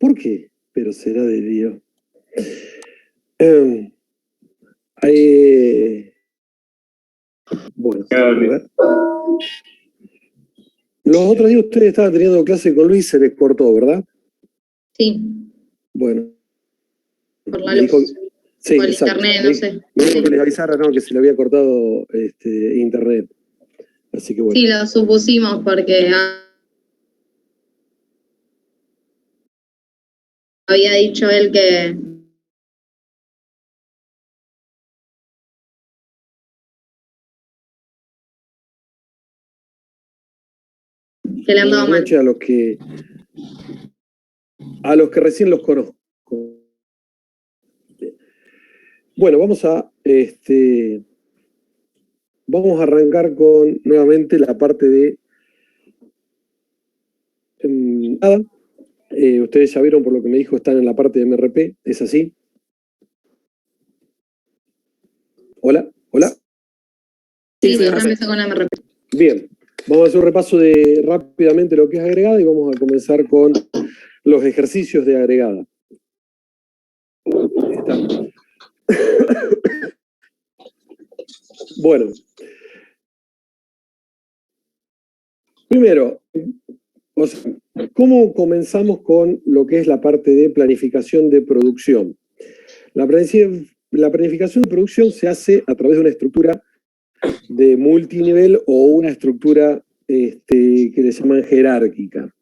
¿Por qué? Pero será de Dios. Bueno, a ver. Los otros días ustedes estaban teniendo clase con Luis, se les cortó, ¿verdad? Sí. Bueno. Por la luz. Sí, por exacto. internet, no sé. Me dijo que les avisara, ¿no? Que se le había cortado internet. Así que bueno. Sí, lo supusimos porque había dicho él que le andaba mal. Buenas noches a los que recién los conozco. Bueno, vamos a arrancar con nuevamente la parte de nada. Ustedes ya vieron por lo que me dijo, están en la parte de MRP, ¿es así? Hola, hola. Sí, ahora empezó con MRP. Bien, vamos a hacer un repaso rápidamente lo que es agregada y vamos a comenzar con los ejercicios de agregada. Bueno. Primero, ¿cómo comenzamos con lo que es la parte de planificación de producción? La planificación de producción se hace a través de una estructura de multinivel o una estructura que le llaman jerárquica.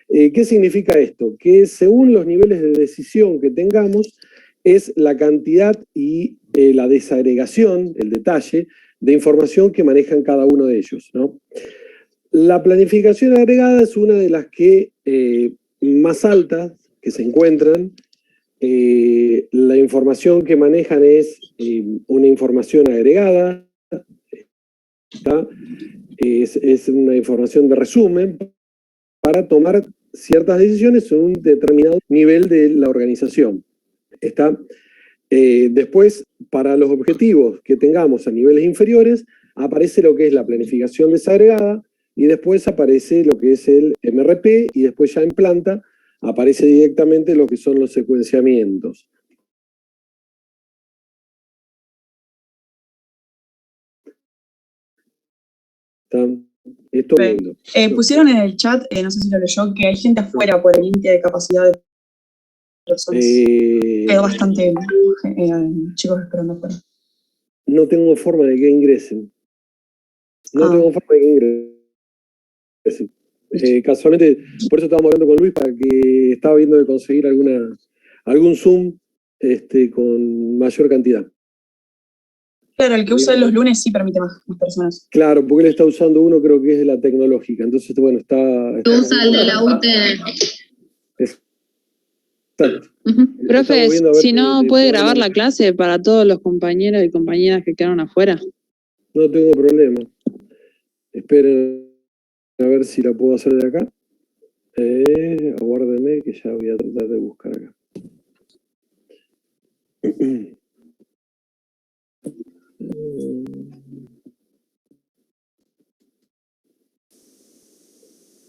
¿Qué significa esto? Que según los niveles de decisión que tengamos, es la cantidad y la desagregación, el detalle, de información que manejan cada uno de ellos, ¿no? La planificación agregada es una de las que más altas que se encuentran. La información que manejan es una información agregada, es una información de resumen para tomar ciertas decisiones en un determinado nivel de la organización. Después, para los objetivos que tengamos a niveles inferiores, aparece lo que es la planificación desagregada, y después aparece lo que es el MRP, y después ya en planta aparece directamente lo que son los secuenciamientos. Pusieron en el chat, no sé si lo leyó, que hay gente afuera por el límite de capacidad de personas. Quedó bastante chicos esperando afuera. No tengo forma de que ingresen. Casualmente, por eso estábamos hablando con Luis, para que estaba viendo de conseguir algún Zoom con mayor cantidad. Claro, el que usa los lunes sí permite más personas. Claro, porque él está usando uno, creo que es de la tecnológica. Entonces, bueno, está usa el de la UT. Exacto. Profe, si no puede grabar la clase para todos los compañeros y compañeras que quedaron afuera. No tengo problema. Esperen a ver si la puedo hacer de acá. Aguárdenme que ya voy a tratar de buscar acá.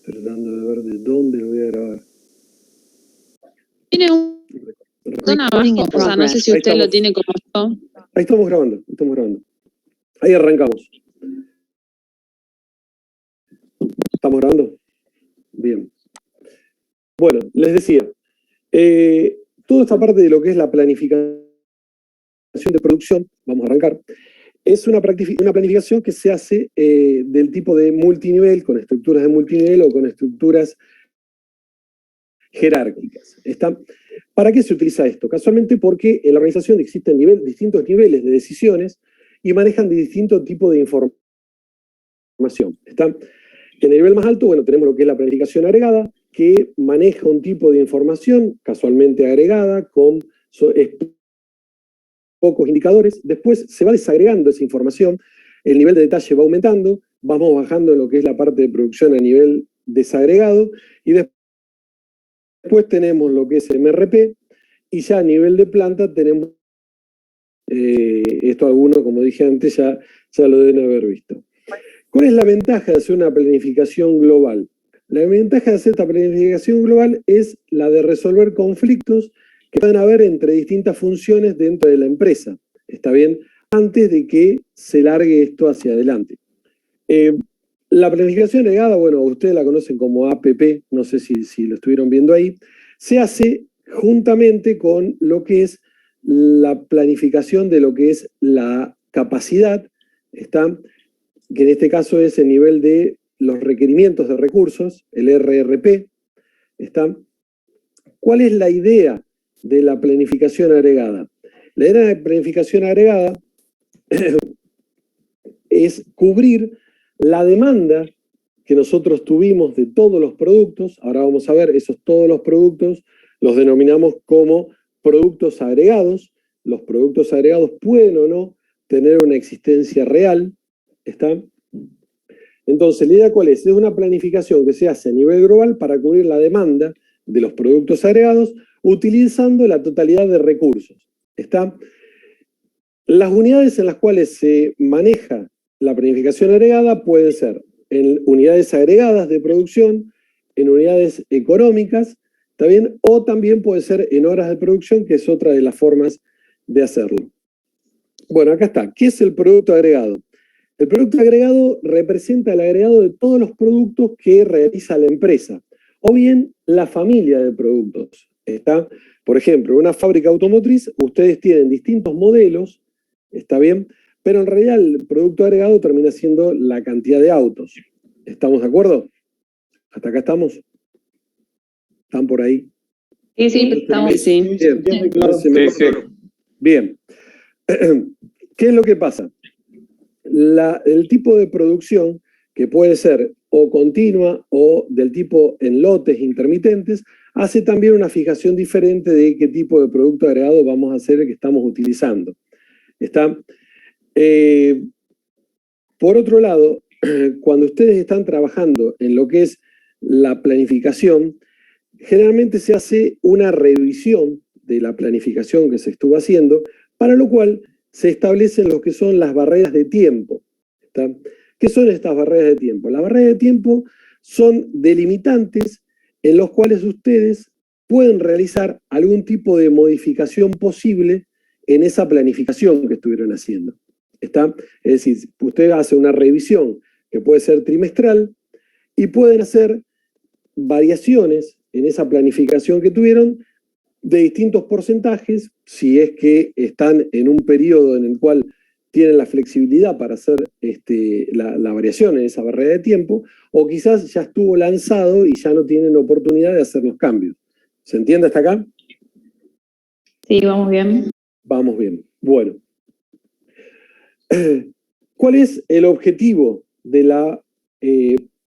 Tratando de ver de dónde lo voy a grabar. Tiene un botón abajo, o sea, no sé si usted lo tiene como yo. Ahí estamos grabando. Ahí arrancamos. ¿Estamos grabando? Bien. Bueno, les decía, toda esta parte de lo que es la planificación de producción, vamos a arrancar, es una planificación que se hace del tipo de multinivel, con estructuras de multinivel o con estructuras jerárquicas. ¿Para qué se utiliza esto? Casualmente porque en la organización existen distintos niveles de decisiones y manejan de distintos tipos de información. En el nivel más alto, bueno, tenemos lo que es la planificación agregada, que maneja un tipo de información casualmente agregada con pocos indicadores. Después se va desagregando esa información, el nivel de detalle va aumentando, vamos bajando en lo que es la parte de producción a nivel desagregado, y después tenemos lo que es MRP, y ya a nivel de planta tenemos, esto algunos, como dije antes, ya lo deben haber visto. ¿Cuál es la ventaja de hacer una planificación global? La ventaja de hacer esta planificación global es la de resolver conflictos que pueden haber entre distintas funciones dentro de la empresa. ¿Está bien? Antes de que se largue esto hacia adelante. La planificación agregada, bueno, ustedes la conocen como APP, no sé si lo estuvieron viendo ahí, se hace juntamente con lo que es la planificación de lo que es la capacidad, ¿está? Que en este caso es el nivel de los requerimientos de recursos, el RRP, ¿está? ¿Cuál es la idea de la planificación agregada? La idea de planificación agregada es cubrir la demanda que nosotros tuvimos de todos los productos. Ahora vamos a ver, todos los productos los denominamos como productos agregados. Los productos agregados pueden o no tener una existencia real, ¿está? Entonces, ¿la idea cuál es? Es una planificación que se hace a nivel global para cubrir la demanda de los productos agregados utilizando la totalidad de recursos, ¿está? Las unidades en las cuales se maneja la planificación agregada pueden ser en unidades agregadas de producción, en unidades económicas, ¿está bien? O también puede ser en horas de producción, que es otra de las formas de hacerlo. Bueno, acá está. ¿Qué es el producto agregado? El producto agregado representa el agregado de todos los productos que realiza la empresa, o bien la familia de productos, ¿está? Por ejemplo, en una fábrica automotriz, ustedes tienen distintos modelos, ¿está bien? Pero en realidad el producto agregado termina siendo la cantidad de autos. ¿Estamos de acuerdo? ¿Hasta acá estamos? ¿Están por ahí? Sí, estamos. Sí. Bien. ¿Qué es lo que pasa? El tipo de producción, que puede ser o continua o del tipo en lotes intermitentes, hace también una fijación diferente de qué tipo de producto agregado vamos a hacer el que estamos utilizando. ¿Está? Por otro lado, cuando ustedes están trabajando en lo que es la planificación, generalmente se hace una revisión de la planificación que se estuvo haciendo, para lo cual se establecen lo que son las barreras de tiempo, ¿está? ¿Qué son estas barreras de tiempo? Las barreras de tiempo son delimitantes en los cuales ustedes pueden realizar algún tipo de modificación posible en esa planificación que estuvieron haciendo, ¿está? Es decir, usted hace una revisión que puede ser trimestral y pueden hacer variaciones en esa planificación que tuvieron de distintos porcentajes, si es que están en un periodo en el cual tienen la flexibilidad para hacer la variación en esa barrera de tiempo, o quizás ya estuvo lanzado y ya no tienen oportunidad de hacer los cambios. ¿Se entiende hasta acá? Sí, vamos bien. Vamos bien. Bueno. ¿Cuál es el objetivo de la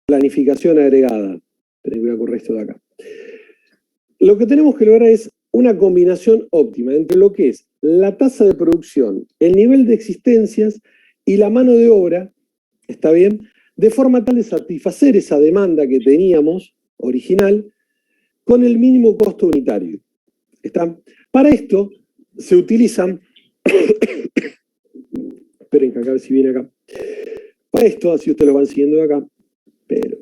planificación agregada? Voy a correr esto de acá. Lo que tenemos que lograr es una combinación óptima entre lo que es la tasa de producción, el nivel de existencias y la mano de obra, ¿está bien? De forma tal de satisfacer esa demanda que teníamos original con el mínimo costo unitario, ¿está? Para esto se utilizan, esperen que acá a ver si viene acá, para esto, así ustedes lo van siguiendo de acá, pero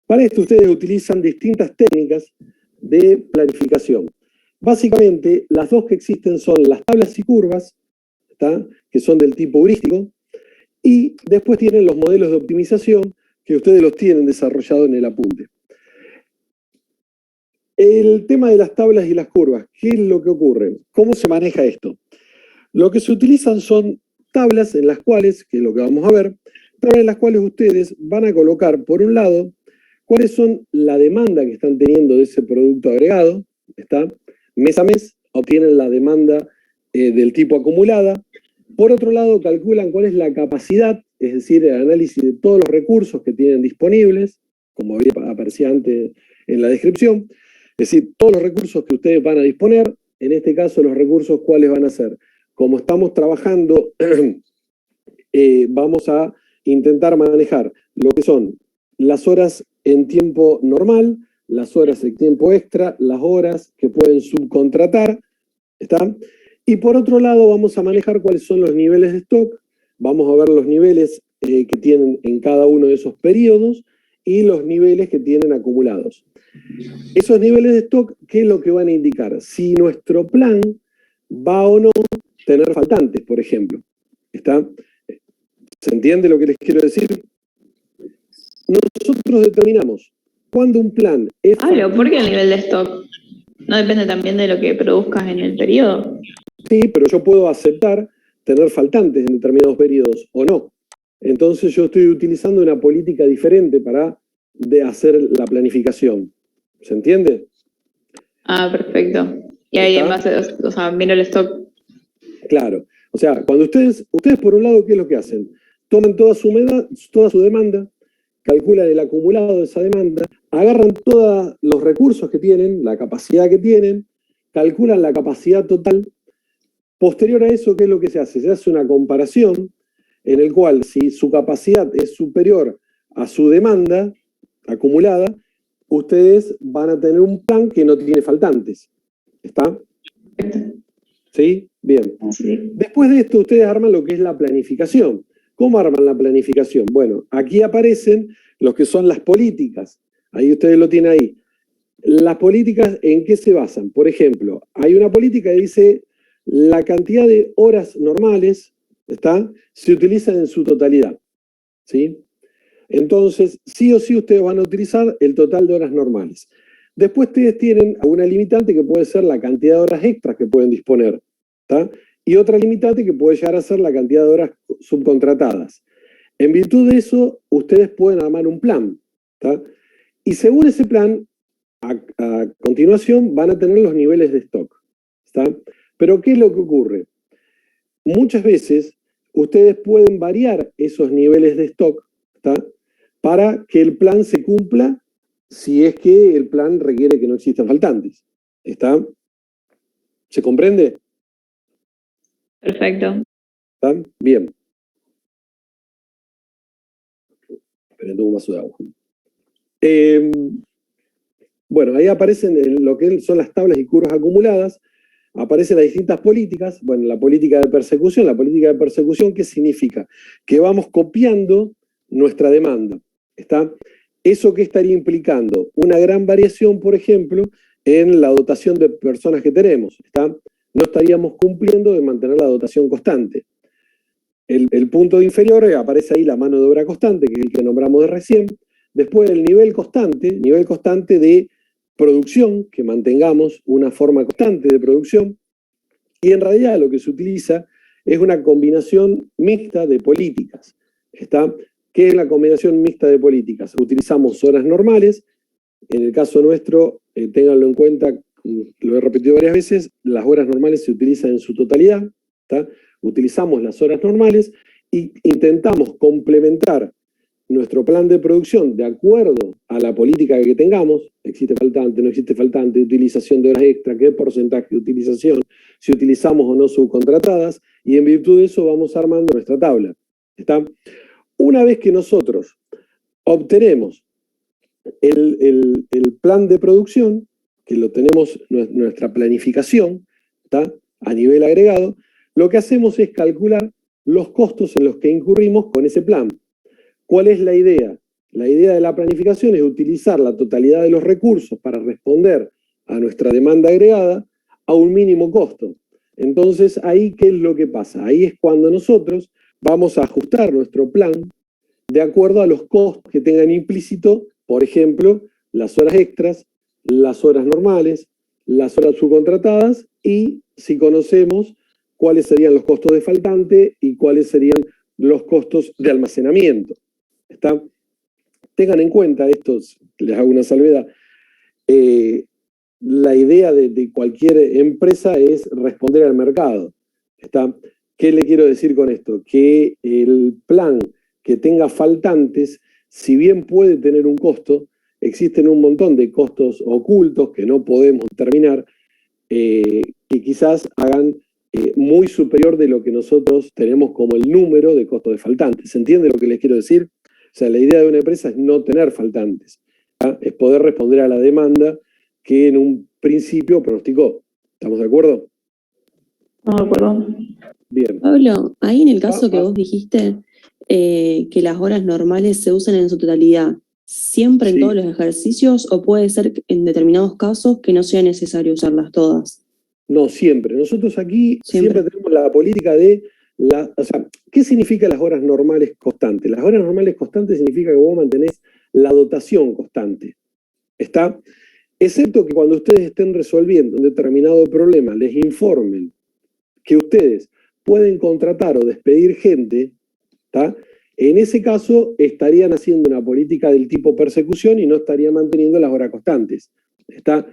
para esto ustedes utilizan distintas técnicas de planificación. Básicamente, las dos que existen son las tablas y curvas, ¿está? Que son del tipo heurístico, y después tienen los modelos de optimización, que ustedes los tienen desarrollados en el apunte. El tema de las tablas y las curvas, ¿qué es lo que ocurre? ¿Cómo se maneja esto? Lo que se utilizan son tablas en las cuales, que es lo que vamos a ver, tablas en las cuales ustedes van a colocar, por un lado, cuáles son la demanda que están teniendo de ese producto agregado, ¿está? Mes a mes obtienen la demanda del tipo acumulada. Por otro lado, calculan cuál es la capacidad, es decir, el análisis de todos los recursos que tienen disponibles, como aparecía antes en la descripción. Es decir, todos los recursos que ustedes van a disponer, en este caso los recursos, ¿cuáles van a ser? Como estamos trabajando, vamos a intentar manejar lo que son las horas en tiempo normal, las horas en tiempo extra, las horas que pueden subcontratar, ¿está? Y por otro lado vamos a manejar cuáles son los niveles de stock, vamos a ver los niveles que tienen en cada uno de esos periodos, y los niveles que tienen acumulados. Esos niveles de stock, ¿qué es lo que van a indicar? Si nuestro plan va o no a tener faltantes, por ejemplo. ¿Está? ¿Se entiende lo que les quiero decir? Nosotros determinamos cuando un plan es... Pero ¿por qué el nivel de stock? ¿No depende también de lo que produzcas en el periodo? Sí, pero yo puedo aceptar tener faltantes en determinados periodos o no. Entonces yo estoy utilizando una política diferente para hacer la planificación. ¿Se entiende? Ah, perfecto. Y ahí en base, o sea, miro el stock. Claro. O sea, cuando ustedes por un lado, ¿qué es lo que hacen? Toman toda su demanda, calculan el acumulado de esa demanda, agarran todos los recursos que tienen, la capacidad que tienen, calculan la capacidad total. Posterior a eso, ¿qué es lo que se hace? Se hace una comparación en el cual si su capacidad es superior a su demanda acumulada, ustedes van a tener un plan que no tiene faltantes. ¿Está? ¿Sí? Bien. Sí. Después de esto, ustedes arman lo que es la planificación. ¿Cómo arman la planificación? Bueno, aquí aparecen los que son las políticas. Ahí ustedes lo tienen ahí. Las políticas, ¿en qué se basan? Por ejemplo, hay una política que dice la cantidad de horas normales, ¿está? Se utilizan en su totalidad. ¿Sí? Entonces, sí o sí ustedes van a utilizar el total de horas normales. Después ustedes tienen una limitante que puede ser la cantidad de horas extras que pueden disponer. ¿Está? Y otra limitante que puede llegar a ser la cantidad de horas subcontratadas. En virtud de eso, ustedes pueden armar un plan. ¿Está? Y según ese plan, a continuación van a tener los niveles de stock. ¿Está? Pero ¿qué es lo que ocurre? Muchas veces ustedes pueden variar esos niveles de stock, ¿está? Para que el plan se cumpla si es que el plan requiere que no existan faltantes. ¿Está? ¿Se comprende? Perfecto. ¿Está? Bien. Pero tengo un vaso de agua. Bueno, ahí aparecen en lo que son las tablas y curvas acumuladas, aparecen las distintas políticas. Bueno, la política de persecución, ¿qué significa? Que vamos copiando nuestra demanda. ¿Está? ¿Eso qué estaría implicando? Una gran variación, por ejemplo, en la dotación de personas que tenemos. ¿Está? No estaríamos cumpliendo de mantener la dotación constante. El punto inferior aparece ahí la mano de obra constante, que es el que nombramos de recién. Después el nivel constante de producción, que mantengamos una forma constante de producción. Y en realidad lo que se utiliza es una combinación mixta de políticas. ¿Está? ¿Qué es la combinación mixta de políticas? Utilizamos horas normales. En el caso nuestro, ténganlo en cuenta, lo he repetido varias veces, las horas normales se utilizan en su totalidad. ¿Está? Utilizamos las horas normales e intentamos complementar nuestro plan de producción de acuerdo a la política que tengamos, existe faltante, no existe faltante, utilización de horas extra, qué porcentaje de utilización, si utilizamos o no subcontratadas, y en virtud de eso vamos armando nuestra tabla. ¿Está? Una vez que nosotros obtenemos el plan de producción, que lo tenemos nuestra planificación, ¿está? A nivel agregado, lo que hacemos es calcular los costos en los que incurrimos con ese plan. ¿Cuál es la idea? La idea de la planificación es utilizar la totalidad de los recursos para responder a nuestra demanda agregada a un mínimo costo. Entonces, ahí, ¿qué es lo que pasa? Ahí es cuando nosotros vamos a ajustar nuestro plan de acuerdo a los costos que tengan implícito, por ejemplo, las horas extras, las horas normales, las horas subcontratadas y si conocemos cuáles serían los costos de faltante y cuáles serían los costos de almacenamiento. ¿Está? Tengan en cuenta esto, les hago una salvedad. La idea de cualquier empresa es responder al mercado. ¿Está? ¿Qué le quiero decir con esto? Que el plan que tenga faltantes, si bien puede tener un costo, existen un montón de costos ocultos que no podemos determinar, que quizás hagan muy superior de lo que nosotros tenemos como el número de costos de faltantes. ¿Se entiende lo que les quiero decir? O sea, la idea de una empresa es no tener faltantes, ¿tá? Es poder responder a la demanda que en un principio pronosticó. ¿Estamos de acuerdo? No me acuerdo. Bien. Pablo, ahí en el caso que vos dijiste que las horas normales se usan en su totalidad, siempre en todos los ejercicios o puede ser en determinados casos que no sea necesario usarlas todas? No, siempre. Nosotros aquí siempre tenemos la política de o sea, ¿qué significa las horas normales constantes? Las horas normales constantes significa que vos mantenés la dotación constante. ¿Está? Excepto que cuando ustedes estén resolviendo un determinado problema, les informen que ustedes pueden contratar o despedir gente, ¿está? En ese caso estarían haciendo una política del tipo persecución y no estarían manteniendo las horas constantes. ¿Está?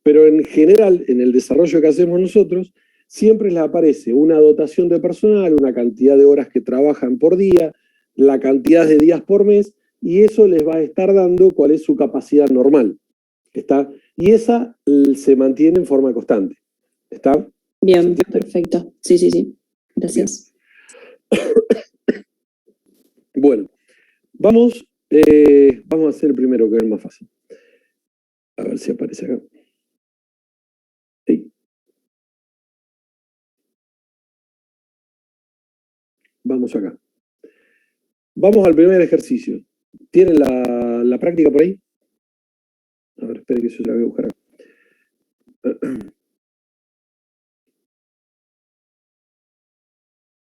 Pero en general, en el desarrollo que hacemos nosotros, siempre les aparece una dotación de personal, una cantidad de horas que trabajan por día, la cantidad de días por mes, y eso les va a estar dando cuál es su capacidad normal. ¿Está? Y esa se mantiene en forma constante. ¿Está? Bien, perfecto. Sí. Gracias. Bueno, vamos a hacer el primero, que es el más fácil. A ver si aparece acá. Sí. Vamos acá. Vamos al primer ejercicio. ¿Tienen la práctica por ahí? A ver, espere que yo se la voy a buscar acá.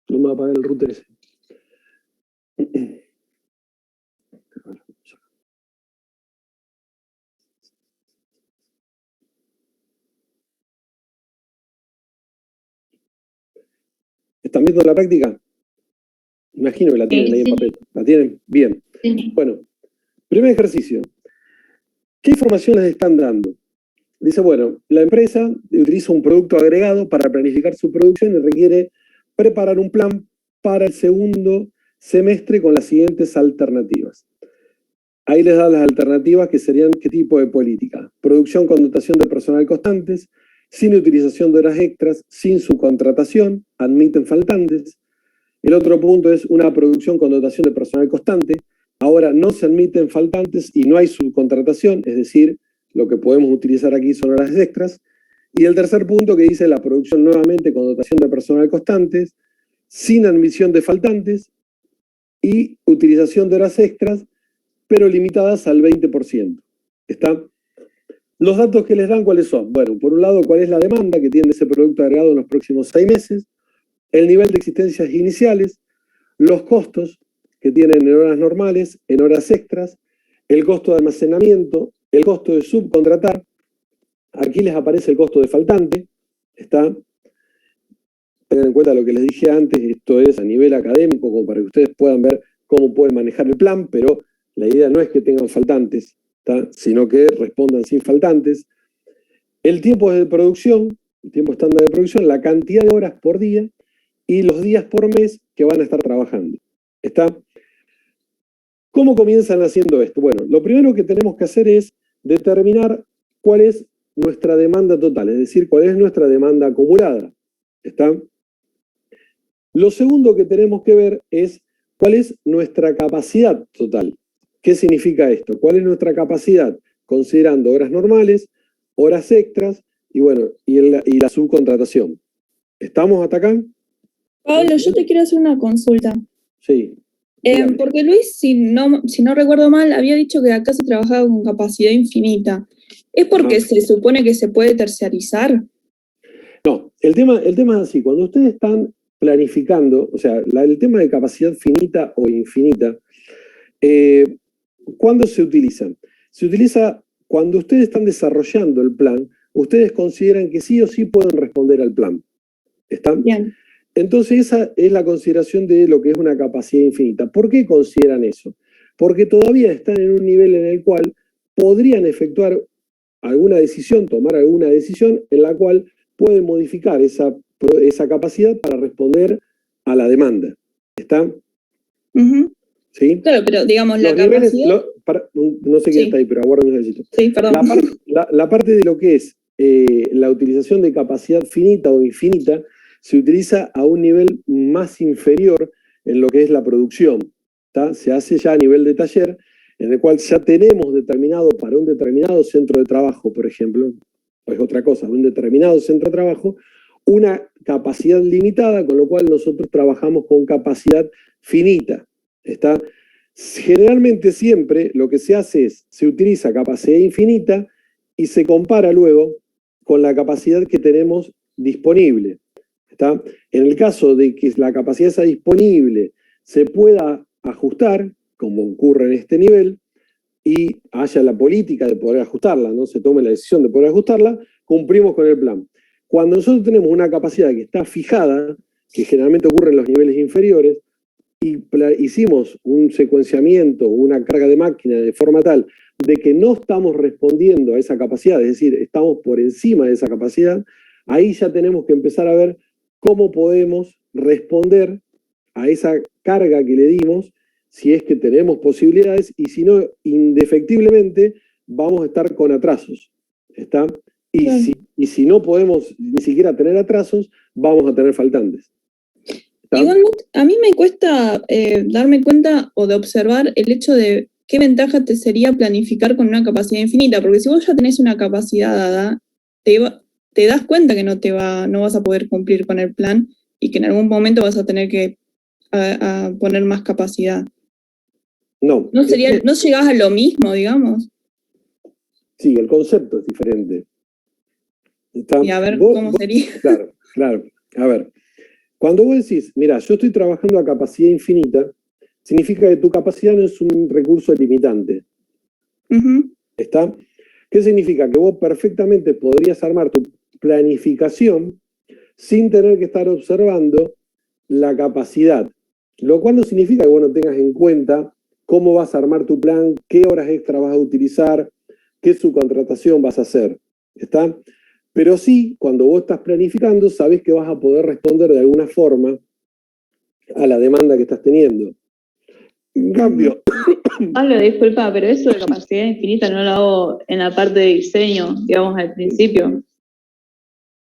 No me va a apagar el router ese. ¿Están viendo la práctica? Imagino que la tienen ahí en papel. ¿La tienen? Bien. Sí. Bueno, primer ejercicio. ¿Qué información les están dando? Dice, bueno, la empresa utiliza un producto agregado para planificar su producción y requiere preparar un plan para el segundo semestre con las siguientes alternativas. Ahí les dan las alternativas que serían qué tipo de política. Producción con dotación de personal constantes, sin utilización de horas extras, sin subcontratación, admiten faltantes. El otro punto es una producción con dotación de personal constante. Ahora no se admiten faltantes y no hay subcontratación, es decir, lo que podemos utilizar aquí son horas extras. Y el tercer punto que dice la producción nuevamente con dotación de personal constantes, sin admisión de faltantes y utilización de horas extras, pero limitadas al 20%. ¿Está? Los datos que les dan, ¿cuáles son? Bueno, por un lado, ¿cuál es la demanda que tiene ese producto agregado en los próximos 6 meses? El nivel de existencias iniciales, los costos que tienen en horas normales, en horas extras, el costo de almacenamiento, el costo de subcontratar. Aquí les aparece el costo de faltante. ¿Está? Tengan en cuenta lo que les dije antes, esto es a nivel académico, como para que ustedes puedan ver cómo pueden manejar el plan, pero la idea no es que tengan faltantes, ¿está? Sino que respondan sin faltantes. El tiempo de producción, el tiempo estándar de producción, la cantidad de horas por día y los días por mes que van a estar trabajando. ¿Está? ¿Cómo comienzan haciendo esto? Bueno, lo primero que tenemos que hacer es determinar cuál es nuestra demanda total, es decir, cuál es nuestra demanda acumulada. ¿Está? Lo segundo que tenemos que ver es cuál es nuestra capacidad total. ¿Qué significa esto? ¿Cuál es nuestra capacidad? Considerando horas normales, horas extras y bueno, y la subcontratación. ¿Estamos hasta acá? Pablo, yo te quiero hacer una consulta. Sí. Porque Luis, si no recuerdo mal, había dicho que acá se trabajaba con capacidad infinita. ¿Es porque se supone que se puede terciarizar? No, el tema es así. Cuando ustedes están planificando, o sea, el tema de capacidad finita o infinita, ¿cuándo se utiliza? Se utiliza cuando ustedes están desarrollando el plan, ustedes consideran que sí o sí pueden responder al plan. ¿Están? Bien. Entonces esa es la consideración de lo que es una capacidad infinita. ¿Por qué consideran eso? Porque todavía están en un nivel en el cual podrían efectuar alguna decisión, tomar alguna decisión en la cual pueden modificar esa capacidad para responder a la demanda. ¿Está? Uh-huh. ¿Sí? Claro, pero digamos, los la niveles, capacidad... no sé quién está ahí, pero aguarden un segundito. Sí, perdón. La parte de lo que es la utilización de capacidad finita o infinita se utiliza a un nivel más inferior en lo que es la producción. ¿Tá? Se hace ya a nivel de taller, en el cual ya tenemos determinado para un determinado centro de trabajo, por ejemplo, o es otra cosa, un determinado centro de trabajo, una capacidad limitada, con lo cual nosotros trabajamos con capacidad finita. ¿Está? Generalmente siempre lo que se hace es, se utiliza capacidad infinita y se compara luego con la capacidad que tenemos disponible. ¿Está? En el caso de que la capacidad esa disponible se pueda ajustar, como ocurre en este nivel, y haya la política de poder ajustarla, ¿no? Se tome la decisión de poder ajustarla, cumplimos con el plan. Cuando nosotros tenemos una capacidad que está fijada, que generalmente ocurre en los niveles inferiores, y hicimos un secuenciamiento, una carga de máquina de forma tal de que no estamos respondiendo a esa capacidad, es decir, estamos por encima de esa capacidad, ahí ya tenemos que empezar a ver cómo podemos responder a esa carga que le dimos, si es que tenemos posibilidades, y si no, indefectiblemente vamos a estar con atrasos. ¿Está? Y si no podemos ni siquiera tener atrasos, vamos a tener faltantes. Igualmente, a mí me cuesta darme cuenta o de observar el hecho de qué ventaja te sería planificar con una capacidad infinita, porque si vos ya tenés una capacidad dada, te das cuenta que no vas a poder cumplir con el plan y que en algún momento vas a tener que a poner más capacidad. No llegás a lo mismo, digamos. Sí, el concepto es diferente. Y a ver cómo sería. Claro. A ver, cuando vos decís, mira, yo estoy trabajando a capacidad infinita, significa que tu capacidad no es un recurso limitante. ¿Está? ¿Qué significa? Que vos perfectamente podrías armar tu planificación sin tener que estar observando la capacidad. Lo cual no significa que vos no tengas en cuenta cómo vas a armar tu plan, qué horas extra vas a utilizar, qué subcontratación vas a hacer. ¿Está? Pero sí, cuando vos estás planificando, sabés que vas a poder responder de alguna forma a la demanda que estás teniendo. En cambio... Pablo, disculpa, pero eso de capacidad infinita no lo hago en la parte de diseño, digamos, al principio.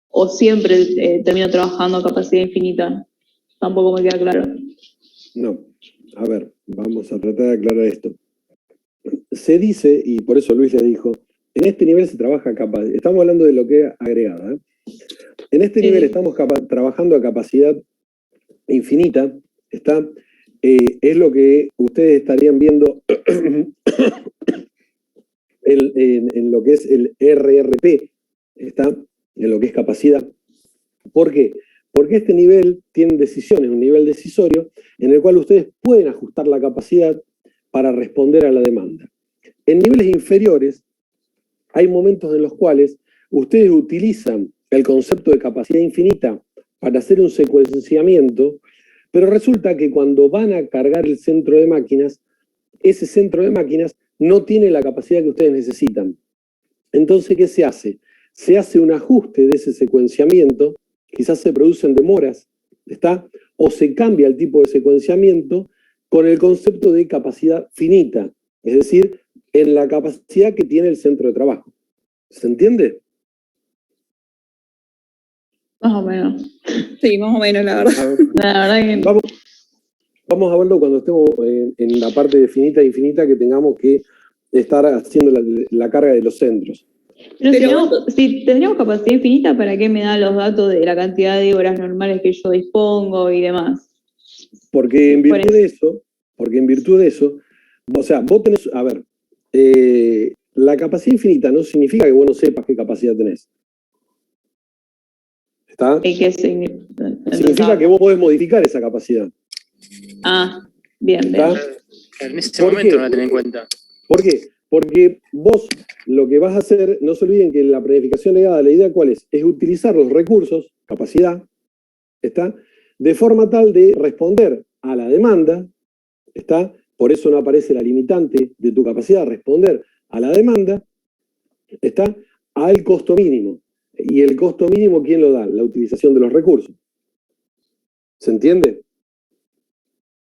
O siempre termino trabajando a capacidad infinita. Tampoco me queda claro. No. A ver, vamos a tratar de aclarar esto. Se dice, y por eso Luis le dijo, en este nivel se trabaja capacidad. Estamos hablando de lo que es agregada. En este nivel estamos trabajando a capacidad infinita. ¿Está? Es lo que ustedes estarían viendo en lo que es el RRP. ¿Está? En lo que es capacidad. ¿Por qué? Porque este nivel tiene decisiones, un nivel decisorio, en el cual ustedes pueden ajustar la capacidad para responder a la demanda. En niveles inferiores, hay momentos en los cuales ustedes utilizan el concepto de capacidad infinita para hacer un secuenciamiento, pero resulta que cuando van a cargar el centro de máquinas, ese centro de máquinas no tiene la capacidad que ustedes necesitan. Entonces, ¿qué se hace? Se hace un ajuste de ese secuenciamiento, quizás se producen demoras, ¿está? O se cambia el tipo de secuenciamiento con el concepto de capacidad finita, es decir, en la capacidad que tiene el centro de trabajo. ¿Se entiende? Más o menos. Sí, más o menos, la verdad. La verdad que... Vamos a verlo cuando estemos en la parte de finita e infinita, que tengamos que estar haciendo la carga de los centros. Pero si tendríamos capacidad infinita, ¿para qué me dan los datos de la cantidad de horas normales que yo dispongo y demás? Porque en virtud de eso, o sea, vos tenés, a ver, la capacidad infinita no significa que vos no sepas qué capacidad tenés. ¿Está? ¿Y qué significa? Significa que vos podés modificar esa capacidad. Ah, bien. En ese momento no la tenés en cuenta. ¿Por qué? Porque vos lo que vas a hacer, no se olviden que la planificación legada, la idea ¿cuál es? Es utilizar los recursos, capacidad, ¿está? De forma tal de responder a la demanda, ¿está? Por eso no aparece la limitante de tu capacidad, responder a la demanda, ¿está? Al costo mínimo. ¿Y el costo mínimo quién lo da? La utilización de los recursos. ¿Se entiende?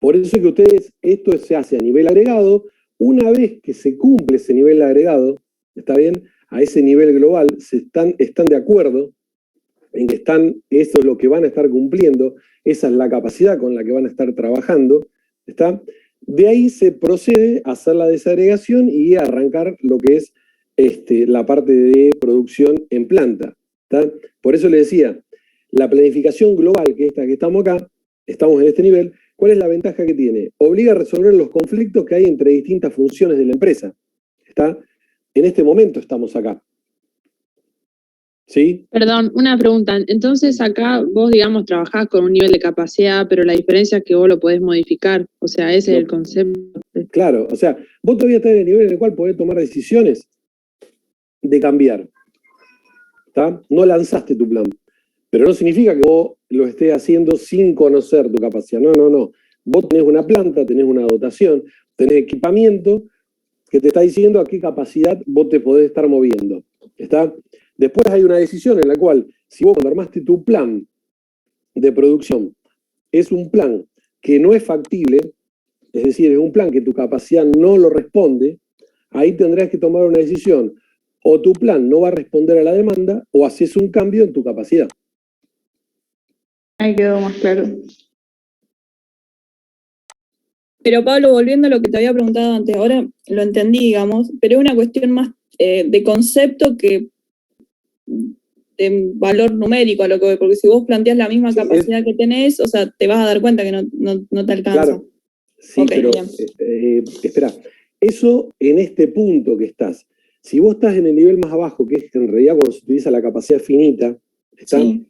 Por eso es que ustedes, esto se hace a nivel agregado. Una vez que se cumple ese nivel agregado, ¿está bien? A ese nivel global, están de acuerdo en que eso es lo que van a estar cumpliendo, esa es la capacidad con la que van a estar trabajando, ¿está? De ahí se procede a hacer la desagregación y a arrancar lo que es la parte de producción en planta, ¿está? Por eso les decía, la planificación global, que esta que estamos acá, estamos en este nivel, ¿Cuál es la ventaja que tiene? Obliga a resolver los conflictos que hay entre distintas funciones de la empresa. En este momento estamos acá. ¿Sí? Perdón, una pregunta. Entonces acá vos, digamos, trabajás con un nivel de capacidad, pero la diferencia es que vos lo podés modificar. O sea, ese es el concepto. Claro, o sea, vos todavía estás en el nivel en el cual podés tomar decisiones de cambiar. ¿Está? No lanzaste tu plan. Pero no significa que vos lo estés haciendo sin conocer tu capacidad. No. Vos tenés una planta, tenés una dotación, tenés equipamiento que te está diciendo a qué capacidad vos te podés estar moviendo. ¿Está? Después hay una decisión en la cual, si vos cuando armaste tu plan de producción, es un plan que no es factible, es decir, es un plan que tu capacidad no lo responde, ahí tendrás que tomar una decisión. O tu plan no va a responder a la demanda, o haces un cambio en tu capacidad. Ahí quedó más claro. Pero Pablo, volviendo a lo que te había preguntado antes, ahora lo entendí, digamos, pero es una cuestión más de concepto que de valor numérico, a lo que, porque si vos planteas la misma capacidad que tenés, o sea, te vas a dar cuenta que no te alcanza. Claro, sí, okay, pero espera, eso en este punto que estás, si vos estás en el nivel más abajo, que es en realidad cuando se utiliza la capacidad finita, sí.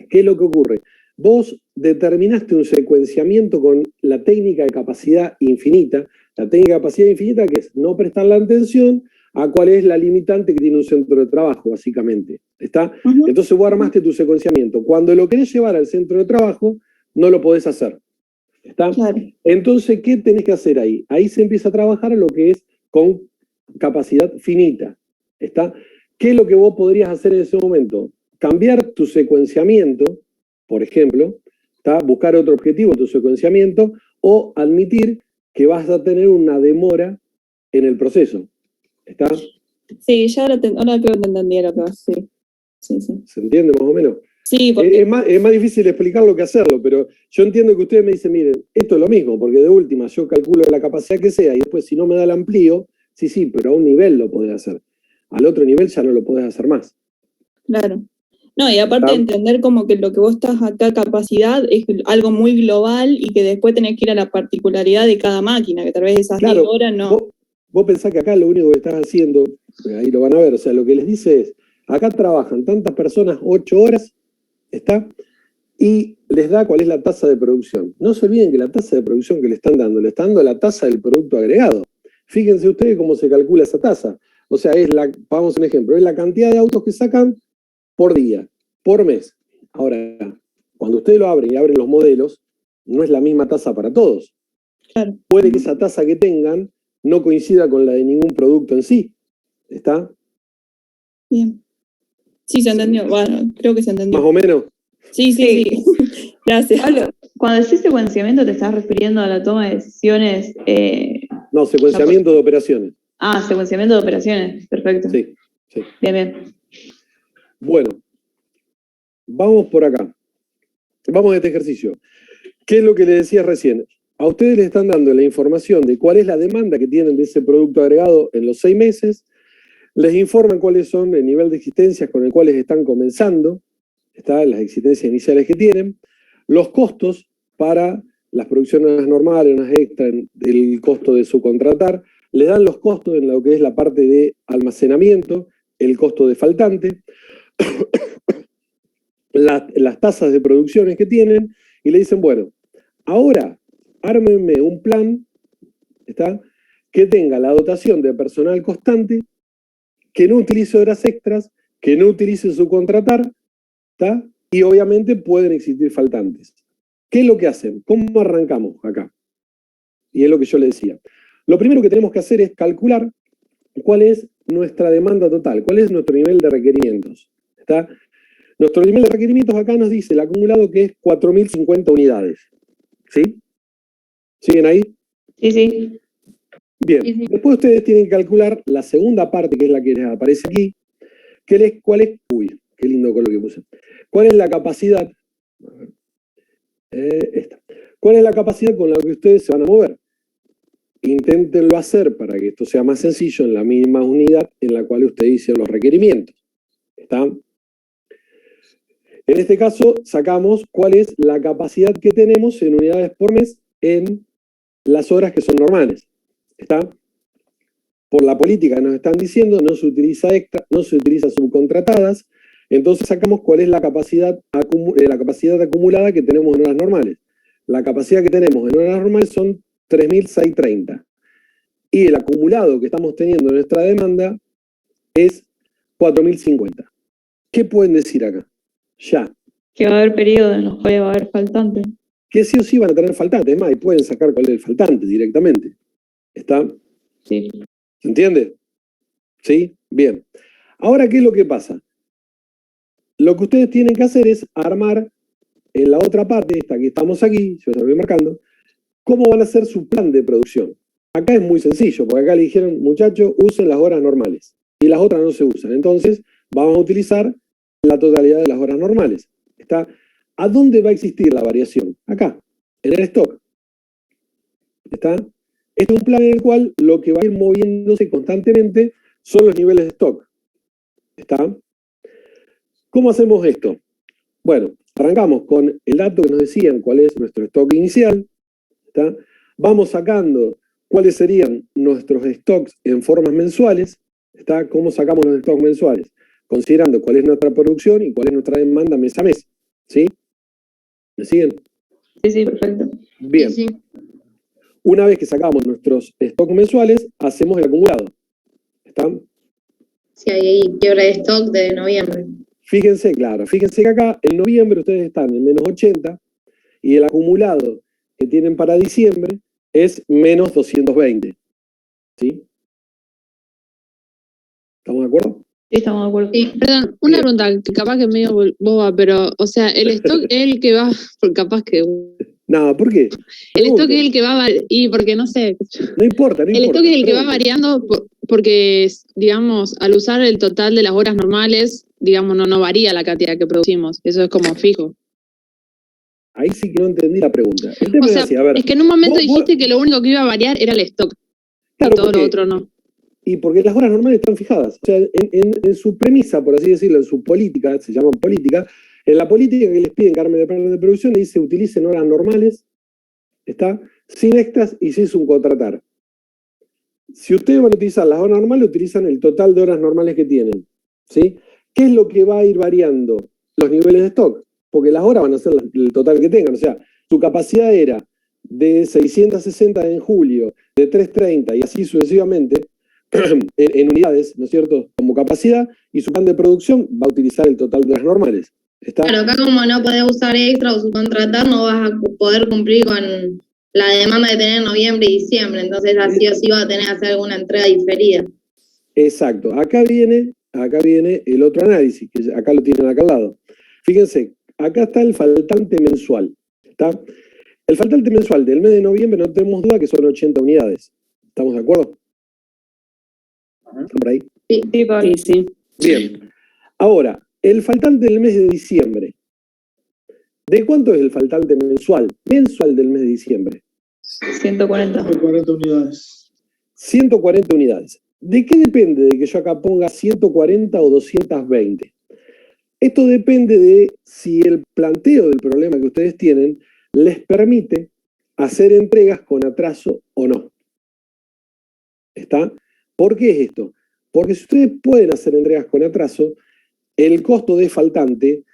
¿Qué es lo que ocurre? Vos determinaste un secuenciamiento con la técnica de capacidad infinita. La técnica de capacidad infinita, que es no prestarle atención a cuál es la limitante que tiene un centro de trabajo, básicamente. ¿Está? Uh-huh. Entonces vos armaste tu secuenciamiento. Cuando lo querés llevar al centro de trabajo, no lo podés hacer. ¿Está? Claro. Entonces, ¿qué tenés que hacer ahí? Ahí se empieza a trabajar lo que es con capacidad finita. ¿Está? ¿Qué es lo que vos podrías hacer en ese momento? Cambiar tu secuenciamiento, por ejemplo, ¿está? Buscar otro objetivo en tu secuenciamiento, o admitir que vas a tener una demora en el proceso. ¿Está? Sí, ya ahora creo que te entendí lo que vas a decir. Sí. ¿Se entiende más o menos? Sí, porque... es más difícil explicarlo que hacerlo, pero yo entiendo que ustedes me dicen, miren, esto es lo mismo, porque de última yo calculo la capacidad que sea, y después si no me da el amplío, sí, pero a un nivel lo podés hacer. Al otro nivel ya no lo podés hacer más. Claro. No, y aparte de entender como que lo que vos estás acá, capacidad, es algo muy global y que después tenés que ir a la particularidad de cada máquina, que tal vez esas 10 horas no... Vos pensás que acá lo único que estás haciendo, ahí lo van a ver, o sea, lo que les dice es, acá trabajan tantas personas 8 horas, ¿está? Y les da cuál es la tasa de producción. No se olviden que la tasa de producción que le están dando la tasa del producto agregado. Fíjense ustedes cómo se calcula esa tasa. O sea, vamos a un ejemplo, es la cantidad de autos que sacan por día, por mes. Ahora, cuando ustedes lo abren y abren los modelos, no es la misma tasa para todos. Claro. Puede que esa tasa que tengan no coincida con la de ningún producto en sí. ¿Está? Bien. Sí, se entendió. Bueno, creo que se entendió. ¿Más o menos? Sí. Gracias. Pablo, cuando decís secuenciamiento, ¿te estás refiriendo a la toma de decisiones? No, secuenciamiento de operaciones. Ah, secuenciamiento de operaciones. Perfecto. Sí. Bien. Bueno, vamos por acá. Vamos a este ejercicio. ¿Qué es lo que les decía recién? A ustedes les están dando la información de cuál es la demanda que tienen de ese producto agregado en los 6 meses. Les informan cuáles son el nivel de existencias con el cual están comenzando, las existencias iniciales que tienen, los costos para las producciones normales, unas extra, el costo de subcontratar, les dan los costos en lo que es la parte de almacenamiento, el costo de faltante, las tasas de producciones que tienen, y le dicen, bueno, ahora ármenme un plan, que tenga la dotación de personal constante, que no utilice horas extras, que no utilice subcontratar, y obviamente pueden existir faltantes. ¿Qué es lo que hacen? ¿Cómo arrancamos acá? Y es lo que yo le decía. Lo primero que tenemos que hacer es calcular cuál es nuestra demanda total, cuál es nuestro nivel de requerimientos. Nuestro nivel de requerimientos acá nos dice el acumulado que es 4.050 unidades. ¿Sí? ¿Siguen ahí? Sí. Bien, sí. Después ustedes tienen que calcular la segunda parte, que es la que les aparece aquí, uy, qué lindo color que puse. ¿Cuál es la capacidad? Esta. ¿Cuál es la capacidad con la que ustedes se van a mover? Inténtenlo hacer para que esto sea más sencillo en la misma unidad en la cual ustedes hicieron los requerimientos. ¿Está? En este caso, sacamos cuál es la capacidad que tenemos en unidades por mes en las horas que son normales. ¿Está? Por la política que nos están diciendo, no se utiliza extra, no se utiliza subcontratadas, entonces sacamos cuál es la capacidad acumulada que tenemos en horas normales. La capacidad que tenemos en horas normales son 3.630. Y el acumulado que estamos teniendo en nuestra demanda es 4.050. ¿Qué pueden decir acá? Ya. Que va a haber periodos en los cuales va a haber faltantes. Que sí o sí van a tener faltantes, es más, y pueden sacar cuál es el faltante directamente. ¿Está? Sí. ¿Se entiende? ¿Sí? Bien. Ahora, ¿qué es lo que pasa? Lo que ustedes tienen que hacer es armar en la otra parte, esta que estamos aquí, yo la voy marcando, cómo van a hacer su plan de producción. Acá es muy sencillo, porque acá le dijeron, muchachos, usen las horas normales. Y las otras no se usan. Entonces, vamos a utilizar la totalidad de las horas normales. ¿Está? ¿A dónde va a existir la variación? Acá, en el stock. ¿Está? Este es un plan en el cual lo que va a ir moviéndose constantemente son los niveles de stock. ¿Está? ¿Cómo hacemos esto? Bueno, arrancamos con el dato que nos decían cuál es nuestro stock inicial. ¿Está? Vamos sacando cuáles serían nuestros stocks en formas mensuales. ¿Está? ¿Cómo sacamos los stocks mensuales? Considerando cuál es nuestra producción y cuál es nuestra demanda mes a mes. ¿Sí? ¿Me siguen? Sí, perfecto. Bien. Sí. Una vez que sacamos nuestros stocks mensuales, hacemos el acumulado. ¿Está? Sí, hay quiebra de stock de noviembre. Fíjense, claro, fíjense que acá en noviembre ustedes están en menos 80 y el acumulado que tienen para diciembre es menos 220. ¿Sí? ¿Estamos de acuerdo? Sí, estamos de acuerdo. Sí. Perdón, una pregunta que capaz que es medio boba, pero, o sea, el stock es el que va, capaz que... No, ¿por qué? El stock es el que va, y porque no sé... No importa, no El importa. stock es el que va Pregunten. variando porque, digamos, al usar el total de las horas normales, digamos, no varía la cantidad que producimos. Eso es como fijo. Ahí sí que no entendí la pregunta. El tema O es sea, así, a ver. es que en un momento vos- dijiste que lo único que iba a variar era el stock. Claro, y todo lo porque- otro no. Y porque las horas normales están fijadas. O sea, en su premisa, por así decirlo, en su política, se llama política, en la política que les piden que armen el plan de producción, le dice utilicen horas normales, ¿está? Sin extras y sin subcontratar. Si ustedes van a utilizar las horas normales, utilizan el total de horas normales que tienen. ¿Sí? ¿Qué es lo que va a ir variando? Los niveles de stock. Porque las horas van a ser el total que tengan. O sea, su capacidad era de 660 en julio, de 330 y así sucesivamente, en unidades, ¿no es cierto?, como capacidad, y su plan de producción va a utilizar el total de horas normales. ¿Está? Claro, acá como no podés usar extra o subcontratar, no vas a poder cumplir con la demanda que tenés en noviembre y diciembre. Entonces así o sí vas a tener que hacer alguna entrega diferida. Exacto. Acá viene el otro análisis, que acá lo tienen acá al lado. Fíjense, acá está el faltante mensual. ¿Está? El faltante mensual del mes de noviembre no tenemos duda que son 80 unidades. ¿Estamos de acuerdo? ¿Están por ahí? Sí, Pablo. Sí, sí. Bien. Ahora, el faltante del mes de diciembre. ¿De cuánto es el faltante mensual? Mensual del mes de diciembre. 140. 40 unidades. 140 unidades. ¿De qué depende de que yo acá ponga 140 o 220? Esto depende de si el planteo del problema que ustedes tienen les permite hacer entregas con atraso o no. ¿Está? ¿Por qué es esto? Porque si ustedes pueden hacer entregas con atraso, el costo de faltante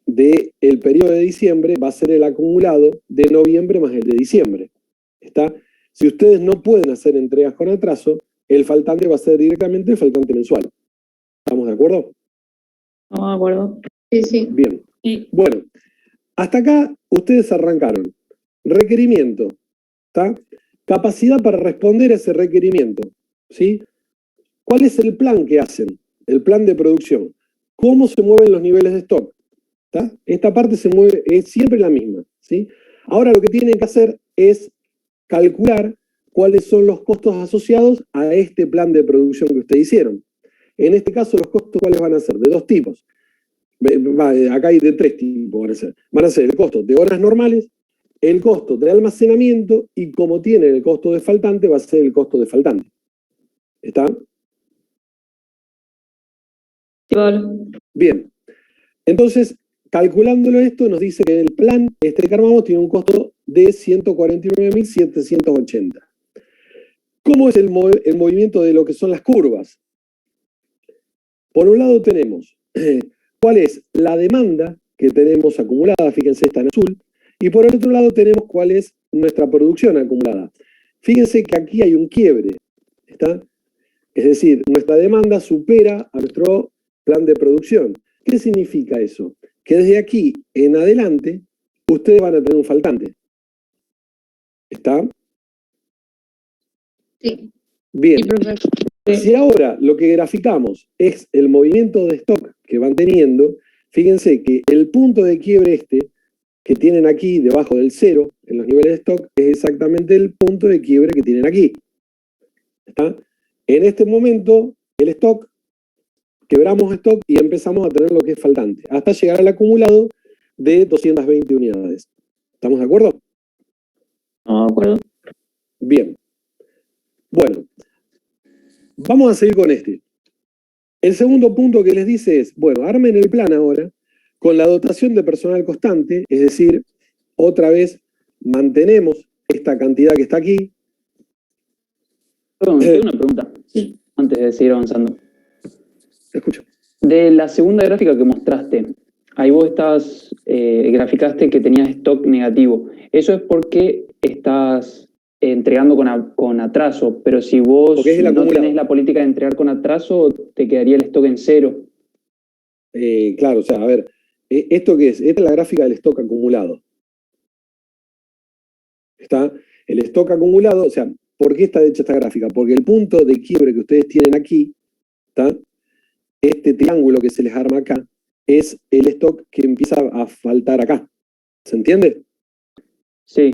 del periodo de diciembre va a ser el acumulado de noviembre más el de diciembre. ¿Está? Si ustedes no pueden hacer entregas con atraso, el faltante va a ser directamente el faltante mensual. ¿Estamos de acuerdo? Estamos de acuerdo. Sí, sí. Bien. Sí. Bueno, hasta acá ustedes arrancaron. Requerimiento. ¿Está? Capacidad para responder a ese requerimiento. ¿Sí? ¿Cuál es el plan que hacen? El plan de producción. ¿Cómo se mueven los niveles de stock? ¿Está? Esta parte se mueve, es siempre la misma. ¿Sí? Ahora lo que tienen que hacer es calcular cuáles son los costos asociados a este plan de producción que ustedes hicieron. En este caso, los costos, ¿cuáles van a ser? De dos tipos. Acá hay de tres tipos van a ser. Van a ser el costo de horas normales, el costo de almacenamiento y como tienen el costo de faltante, va a ser el costo de faltante. ¿Está? Sí, Pablo. Bien. Entonces, calculándolo esto, nos dice que el plan que armamos tiene un costo de 149.780. ¿Cómo es el movimiento de lo que son las curvas? Por un lado tenemos cuál es la demanda que tenemos acumulada, fíjense, está en azul, y por el otro lado tenemos cuál es nuestra producción acumulada. Fíjense que aquí hay un quiebre, ¿está? Es decir, nuestra demanda supera a nuestro plan de producción. ¿Qué significa eso? Que desde aquí en adelante ustedes van a tener un faltante. ¿Está? Sí. Bien. Sí, profe. Si ahora lo que graficamos es el movimiento de stock que van teniendo, fíjense que el punto de quiebre que tienen aquí debajo del 0 en los niveles de stock es exactamente el punto de quiebre que tienen aquí. ¿Está? En este momento, el stock, quebramos stock y empezamos a tener lo que es faltante, hasta llegar al acumulado de 220 unidades. ¿Estamos de acuerdo? No, de acuerdo. Bien. Bueno, vamos a seguir con este. El segundo punto que les dice es, bueno, armen el plan ahora con la dotación de personal constante, es decir, otra vez mantenemos esta cantidad que está aquí. Perdón, tengo una pregunta, antes de seguir avanzando. Te escucho. De la segunda gráfica que mostraste, ahí vos graficaste que tenías stock negativo. Eso es porque estás entregando con atraso, pero si vos no tenés la política de entregar con atraso, te quedaría el stock en 0. Claro, o sea, a ver, ¿esto qué es? Esta es la gráfica del stock acumulado. Está el stock acumulado, o sea, ¿por qué está hecha esta gráfica? Porque el punto de quiebre que ustedes tienen aquí, ¿está? Este triángulo que se les arma acá, es el stock que empieza a faltar acá. ¿Se entiende? Sí.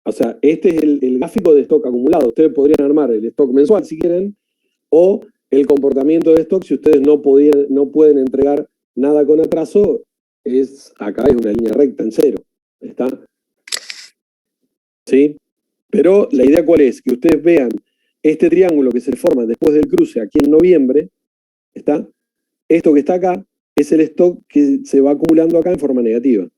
O sea, este es el gráfico de stock acumulado. Ustedes podrían armar el stock mensual si quieren, o el comportamiento de stock si ustedes no pueden entregar nada con atraso, acá es una línea recta en 0. ¿Está? ¿Sí? Pero la idea ¿cuál es? Que ustedes vean este triángulo que se forma después del cruce aquí en noviembre, ¿está? Esto que está acá es el stock que se va acumulando acá en forma negativa.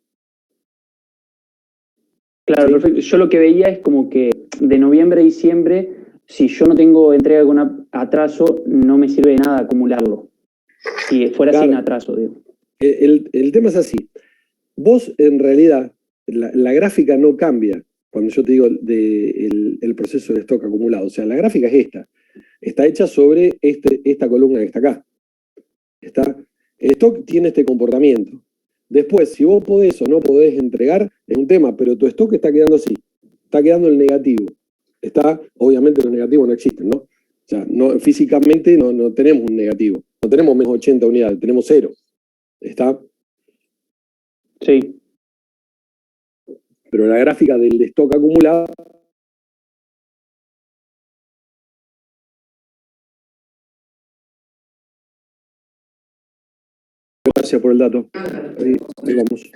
Claro, ¿sí? Perfecto. Yo lo que veía es como que de noviembre a diciembre, si yo no tengo entrega con atraso, no me sirve de nada acumularlo. Si fuera sin atraso, digo. El tema es así. Vos, en realidad, la gráfica no cambia cuando yo te digo el proceso de stock acumulado. O sea, la gráfica es esta. Está hecha sobre esta columna que está acá. El stock tiene este comportamiento. Después, si vos podés o no podés entregar, es un tema, pero tu stock está quedando así. Está quedando el negativo. Obviamente los negativos no existen, ¿no? O sea, físicamente no tenemos un negativo. No tenemos menos 80 unidades, tenemos 0. ¿Está? Sí. Pero la gráfica del stock acumulado... Gracias por el dato. Ahí vamos.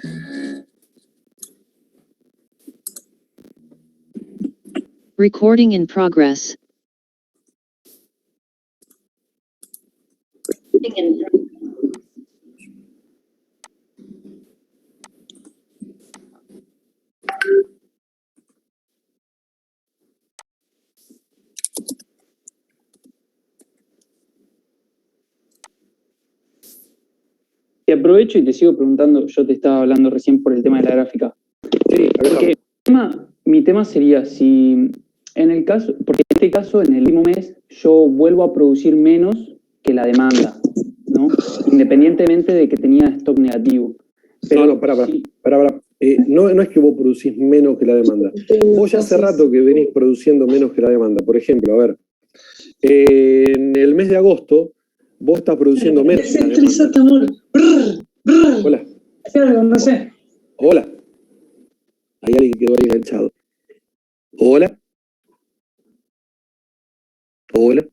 Recording in progress. Te aprovecho y te sigo preguntando, yo te estaba hablando recién por el tema de la gráfica. Sí, porque mi tema sería si porque en este caso, en el mismo mes, yo vuelvo a producir menos que la demanda, ¿no? Independientemente de que tenía stock negativo. Pero para. No es que vos producís menos que la demanda. Vos ya hace rato que venís produciendo menos que la demanda. Por ejemplo, a ver, en el mes de agosto, vos estás produciendo menos que la demanda. Hola. No sé. Hola. Hay alguien que quedó ahí enganchado. Hola. Hola.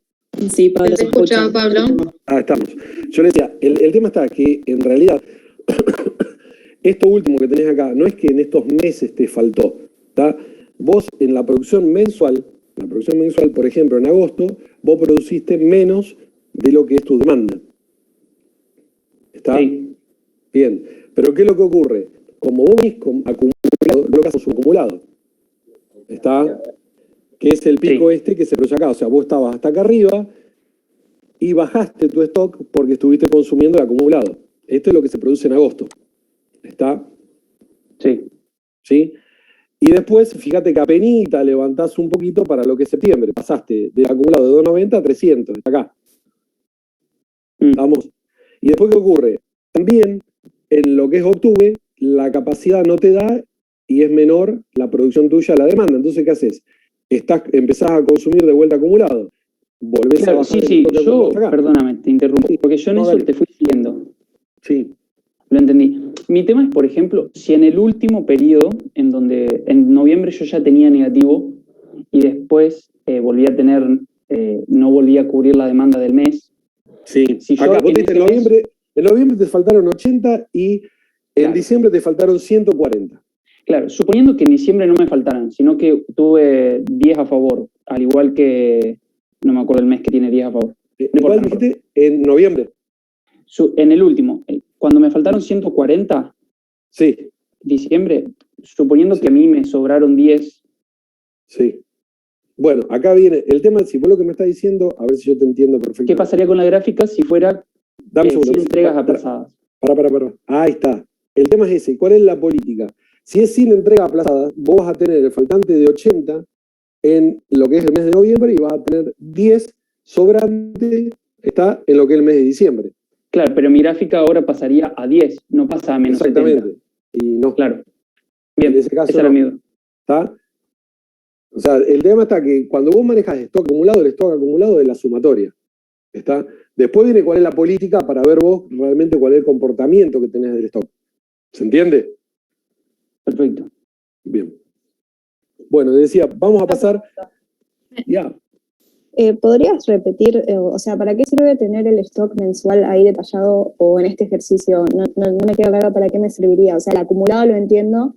Sí, Pablo. ¿Se escucha, Pablo? Estamos. Yo le decía, el tema está que en realidad esto último que tenés acá, no es que en estos meses te faltó, ¿está? Vos en la producción mensual, por ejemplo, en agosto, vos produciste menos de lo que es tu demanda. ¿Está? Sí. Bien. Pero ¿qué es lo que ocurre? Como vos venís acumulado, lo que haces es un acumulado. ¿Está? Que es el pico que se produce acá. O sea, vos estabas hasta acá arriba y bajaste tu stock porque estuviste consumiendo el acumulado. Esto es lo que se produce en agosto. ¿Está? Sí. ¿Sí? Y después, fíjate que apenita levantás un poquito para lo que es septiembre. Pasaste del acumulado de 290 a 300, está acá. ¿Vamos? Y después, ¿qué ocurre? También, en lo que es octubre, la capacidad no te da y es menor la producción tuya a la demanda. Entonces, ¿qué haces? Empezás a consumir de vuelta acumulado. Volvés a bajar. Sí, yo, perdóname, te interrumpo, porque yo en eso te fui siguiendo. Sí. Lo entendí. Mi tema es, por ejemplo, si en el último periodo, en donde en noviembre yo ya tenía negativo y después volví a tener, no volví a cubrir la demanda del mes. Sí, si acá vos te en noviembre te faltaron 80 y en diciembre te faltaron 140. Claro, suponiendo que en diciembre no me faltaran, sino que tuve 10 a favor, al igual que, no me acuerdo el mes que tiene 10 a favor. ¿Cuál dijiste? En noviembre. En el último, cuando me faltaron 140, sí, diciembre, suponiendo que a mí me sobraron 10. Sí. Bueno, acá viene el tema, si vos lo que me estás diciendo, a ver si yo te entiendo perfectamente. ¿Qué pasaría con la gráfica si fuera sin entregas aplazadas? Para. Ahí está. El tema es ese. ¿Cuál es la política? Si es sin entregas aplazadas, vos vas a tener el faltante de 80 en lo que es el mes de noviembre y vas a tener 10 sobrante, está en lo que es el mes de diciembre. Claro, pero mi gráfica ahora pasaría a 10, no pasa a menos 70. Exactamente. Y no. Claro. Bien, en ese caso, ese era mi duda. ¿Está? O sea, el tema está que cuando vos manejas stock acumulado, el stock acumulado es la sumatoria. ¿Está? Después viene cuál es la política para ver vos realmente cuál es el comportamiento que tenés del stock. ¿Se entiende? Perfecto. Bien. Bueno, decía, vamos a pasar... Ya. ¿Podrías repetir, o sea, para qué sirve tener el stock mensual ahí detallado o en este ejercicio? No me queda claro para qué me serviría. O sea, el acumulado lo entiendo.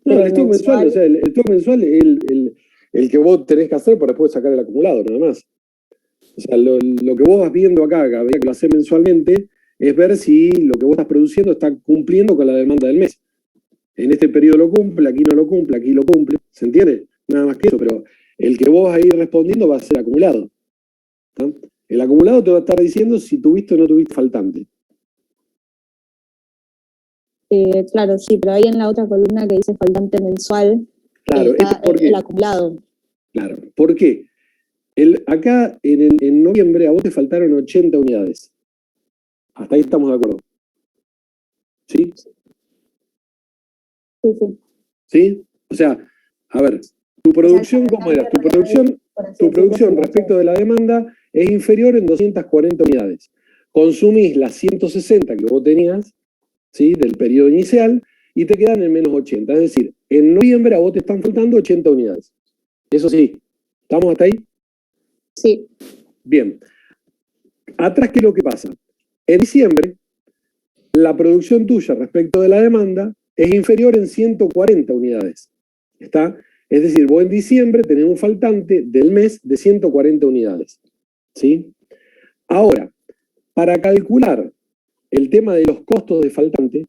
No, el stock mensual, o sea, el stock mensual es el que vos tenés que hacer para después sacar el acumulado, nada más. O sea, lo que vos vas viendo acá, cada vez que lo haces mensualmente, es ver si lo que vos estás produciendo está cumpliendo con la demanda del mes. En este periodo lo cumple, aquí no lo cumple, aquí lo cumple. ¿Se entiende? Nada más que eso, pero el que vos vas a ir respondiendo va a ser acumulado. ¿Está? El acumulado te va a estar diciendo si tuviste o no tuviste faltante. Claro, sí, pero ahí en la otra columna que dice faltante mensual, claro, está el acumulado. Claro, ¿por qué? Acá en noviembre a vos te faltaron 80 unidades. Hasta ahí estamos de acuerdo. ¿Sí? Sí. ¿Sí? O sea, a ver, tu producción, ¿cómo era? Tu producción respecto de la demanda es inferior en 240 unidades. Consumís las 160 que vos tenías, ¿sí? Del periodo inicial y te quedan en menos 80. Es decir, en noviembre a vos te están faltando 80 unidades. Eso sí, ¿estamos hasta ahí? Sí. Bien. Atrás, ¿qué es lo que pasa? En diciembre, la producción tuya respecto de la demanda es inferior en 140 unidades. ¿Está? Es decir, vos en diciembre tenés un faltante del mes de 140 unidades. ¿Sí? Ahora, para calcular el tema de los costos de faltante,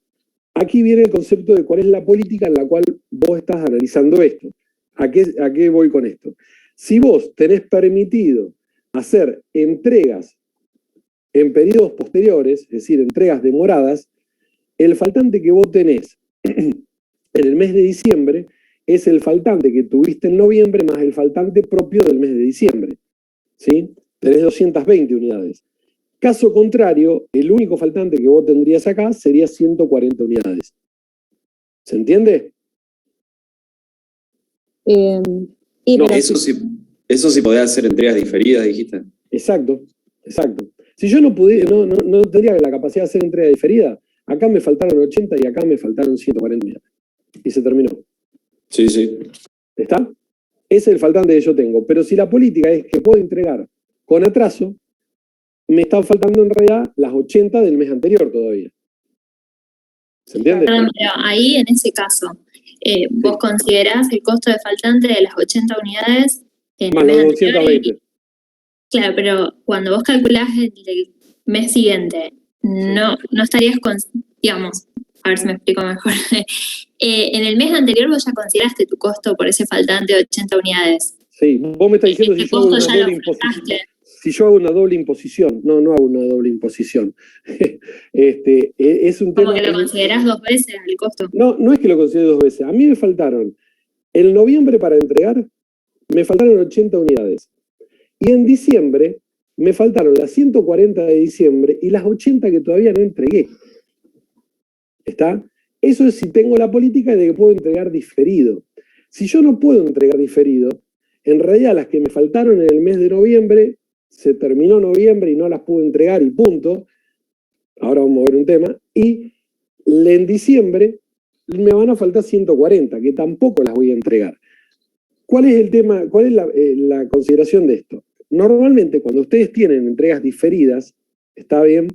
aquí viene el concepto de cuál es la política en la cual vos estás analizando esto. ¿A qué voy con esto? Si vos tenés permitido hacer entregas en periodos posteriores, es decir, entregas demoradas, el faltante que vos tenés en el mes de diciembre es el faltante que tuviste en noviembre más el faltante propio del mes de diciembre. ¿Sí? Tenés 220 unidades. Caso contrario, el único faltante que vos tendrías acá sería 140 unidades. ¿Se entiende? Eso sí podés hacer entregas diferidas, dijiste. Exacto. Si yo no tendría la capacidad de hacer entrega diferida, acá me faltaron 80 y acá me faltaron 140 unidades. Y se terminó. Sí. ¿Está? Ese es el faltante que yo tengo. Pero si la política es que puedo entregar con atraso, me están faltando en realidad las 80 del mes anterior todavía. ¿Se entiende? Perdón, pero ahí, en ese caso, vos considerás el costo de faltante de las 80 unidades en más el mes los anterior 220. Claro, pero cuando vos calculás el mes siguiente, no estarías, digamos, a ver si me explico mejor. En el mes anterior vos ya consideraste tu costo por ese faltante de 80 unidades. Sí, vos me estás diciendo si yo hago una doble imposición. Si yo hago una doble imposición, no hago una doble imposición. Es un tema. ¿Como que lo considerás 2 veces el costo? No es que lo considere 2 veces. A mí me faltaron, en noviembre para entregar, me faltaron 80 unidades. Y en diciembre, me faltaron las 140 de diciembre y las 80 que todavía no entregué. ¿Está? Eso es si tengo la política de que puedo entregar diferido. Si yo no puedo entregar diferido, en realidad las que me faltaron en el mes de noviembre, se terminó noviembre y no las pude entregar y punto. Ahora vamos a ver un tema. Y en diciembre me van a faltar 140, que tampoco las voy a entregar. ¿Cuál es el tema? ¿Cuál es la consideración de esto? Normalmente cuando ustedes tienen entregas diferidas, está bien,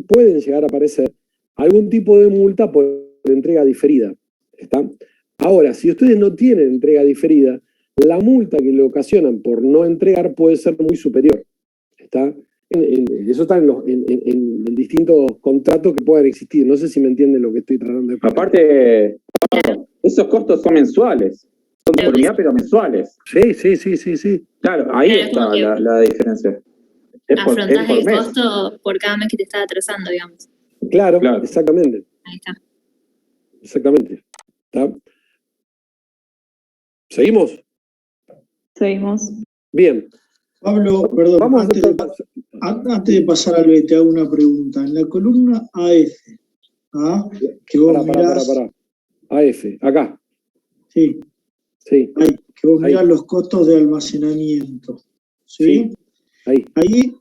pueden llegar a aparecer algún tipo de multa por entrega diferida. ¿Está? Ahora, si ustedes no tienen entrega diferida, la multa que le ocasionan por no entregar puede ser muy superior. ¿Está? Eso está en distintos contratos que puedan existir. No sé si me entienden lo que estoy tratando de explicar. Aparte, esos costos son mensuales. Son por unidad, pero mensuales. Sí. Claro, ahí está la diferencia. Afrontás el costo por cada mes que te está atrasando, digamos. Claro, exactamente. Ahí está. Exactamente. ¿Está? ¿Seguimos? Seguimos. Bien. Pablo, perdón, antes de pasar al B, te hago una pregunta. En la columna AF, que vos mirás... Pará. AF, acá. Sí. Ahí, que vos mirás los costos de almacenamiento. ¿Sí? Ahí,